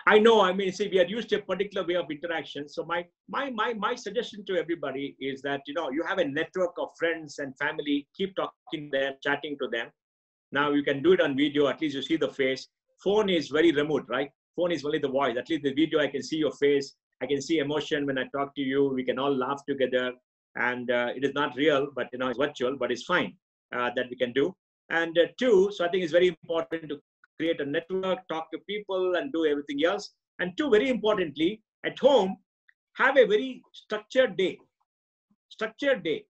I know, I mean, see, we are used to a particular way of interaction. So my suggestion to everybody is that, you have a network of friends and family, keep talking to them, chatting to them. Now you can do it on video, at least you see the face. Phone is very remote, right? Phone is only the voice. At least the video, I can see your face. I can see emotion when I talk to you. We can all laugh together. And it is not real, but it's virtual, but it's fine that we can do. And two, so I think it's very important to create a network, talk to people, and do everything else. And two, very importantly, at home, have a very structured day. Structured day.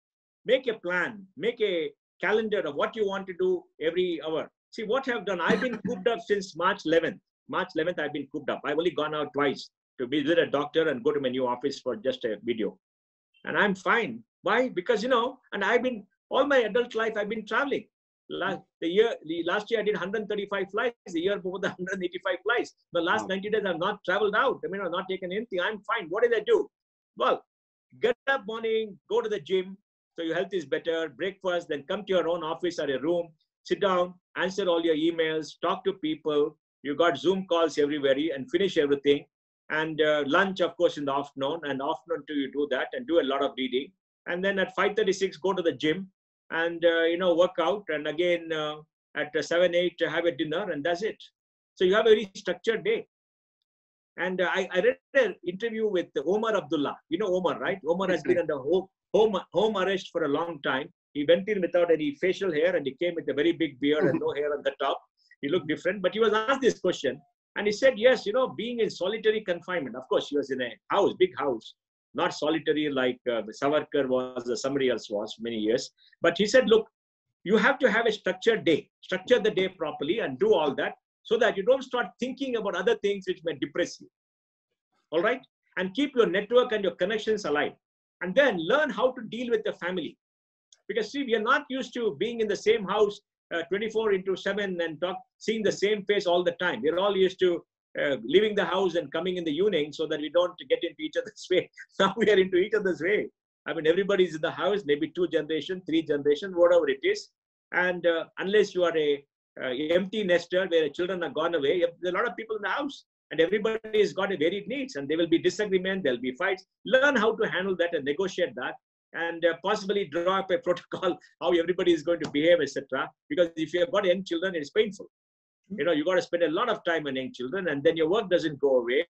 Make a plan. Make a calendar of what you want to do every hour. See what I've done. I've been cooped up since March 11th. March 11th, I've been cooped up. I've only gone out twice to visit a doctor and go to my new office for just a video. And I'm fine. Why? Because, and I've been, all my adult life, I've been traveling. Last year I did 135 flights, the year before the 185 flights. The last 90 days, I've not traveled out. I mean, I've not taken anything. I'm fine. What did I do? Well, get up morning, go to the gym, so your health is better, breakfast, then come to your own office or a room, sit down, answer all your emails, talk to people. You got Zoom calls everywhere and finish everything. And lunch, of course, in the afternoon. And afternoon too, you do that and do a lot of reading. And then at 5:36, go to the gym and, work out. And again, at 7, 8, have a dinner, and that's it. So you have a very structured day. And I read an interview with Omar Abdullah. You know Omar, right? Omar has been under home arrest for a long time. He went in without any facial hair and he came with a very big beard and no hair on the top. He looked different, but he was asked this question. And he said, yes, being in solitary confinement. Of course, he was in a house, big house, not solitary like Savarkar was or somebody else was many years. But he said, look, you have to have a structured day, structure the day properly and do all that so that you don't start thinking about other things which may depress you. All right? And keep your network and your connections alive. And then learn how to deal with the family. Because see, we are not used to being in the same house 24/7 and seeing the same face all the time. We're all used to leaving the house and coming in the evening so that we don't get into each other's way. Now we are into each other's way. I mean, everybody's in the house, maybe 2 generations, 3 generations, whatever it is. And unless you are a empty nester where the children are gone away, there are a lot of people in the house and everybody has got a varied needs and there will be disagreement, there'll be fights. Learn how to handle that and negotiate that. And possibly draw up a protocol how everybody is going to behave, etc. Because if you have got young children, it's painful. You got to spend a lot of time on young children, and then your work doesn't go away.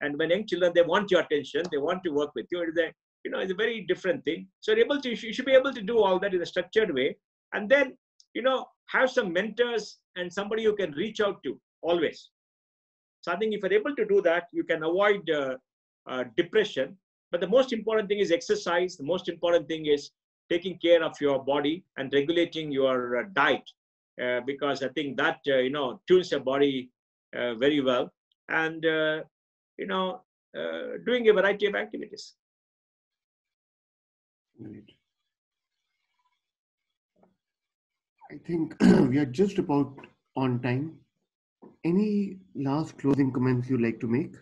And when young children, they want your attention, they want to work with you. It's a very different thing. So you should be able to do all that in a structured way, and then have some mentors and somebody you can reach out to always. So I think if you're able to do that, you can avoid depression. But the most important thing is exercise. The most important thing is taking care of your body and regulating your diet, because I think that, tunes your body very well. And, doing a variety of activities. Great. I think we are just about on time. Any last closing comments you'd like to make?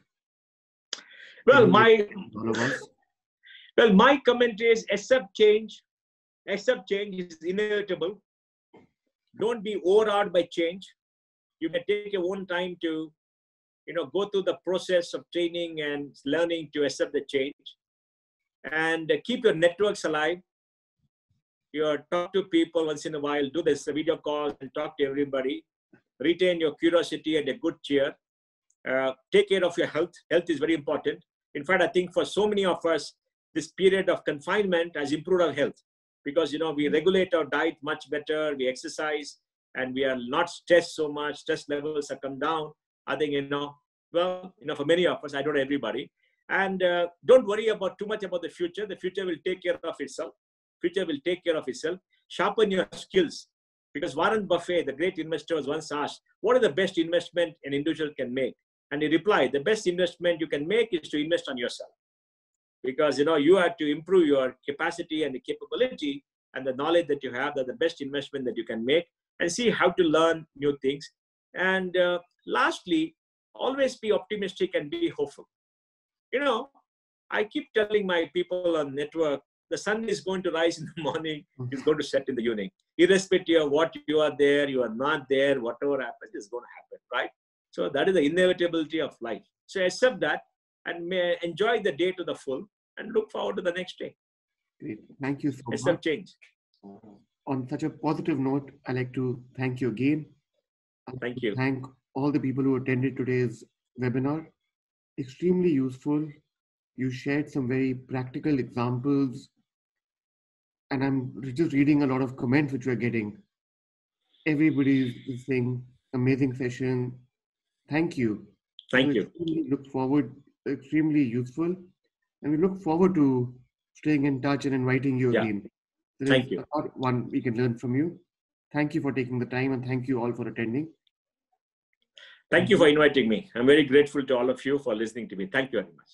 Well, All of us. Well, my comment is accept change. Accept change is inevitable. Don't be overawed by change. You may take your own time to, go through the process of training and learning to accept the change. And keep your networks alive. Talk to people once in a while. Do this video calls and talk to everybody. Retain your curiosity and a good cheer. Take care of your health. Health is very important. In fact, I think for so many of us, this period of confinement has improved our health, because, we regulate our diet much better, we exercise, and we are not stressed so much. Stress levels have come down. I think, for many of us, I don't know everybody. And don't worry about too much about the future. The future will take care of itself. Future will take care of itself. Sharpen your skills. Because Warren Buffett, the great investor, was once asked, what is the best investment an individual can make? And he replied, the best investment you can make is to invest on yourself. Because, you have to improve your capacity and the capability and the knowledge that you have. That the best investment that you can make, and see how to learn new things. And lastly, always be optimistic and be hopeful. I keep telling my people on network, the sun is going to rise in the morning, it's going to set in the evening. Irrespective of what you are there, you are not there, whatever happens is going to happen, right? So that is the inevitability of life. So accept that and enjoy the day to the full and look forward to the next day. Great. Thank you so much. Accept change. On such a positive note, I'd like to thank you again. Thank you. Thank all the people who attended today's webinar. Extremely useful. You shared some very practical examples. And I'm just reading a lot of comments which we're getting. Everybody is saying, amazing session. Thank you. Thank you. Look forward, extremely useful. And we look forward to staying in touch and inviting you again. Thank you. One we can learn from you. Thank you for taking the time, and thank you all for attending. Thank you for inviting me. I'm very grateful to all of you for listening to me. Thank you very much.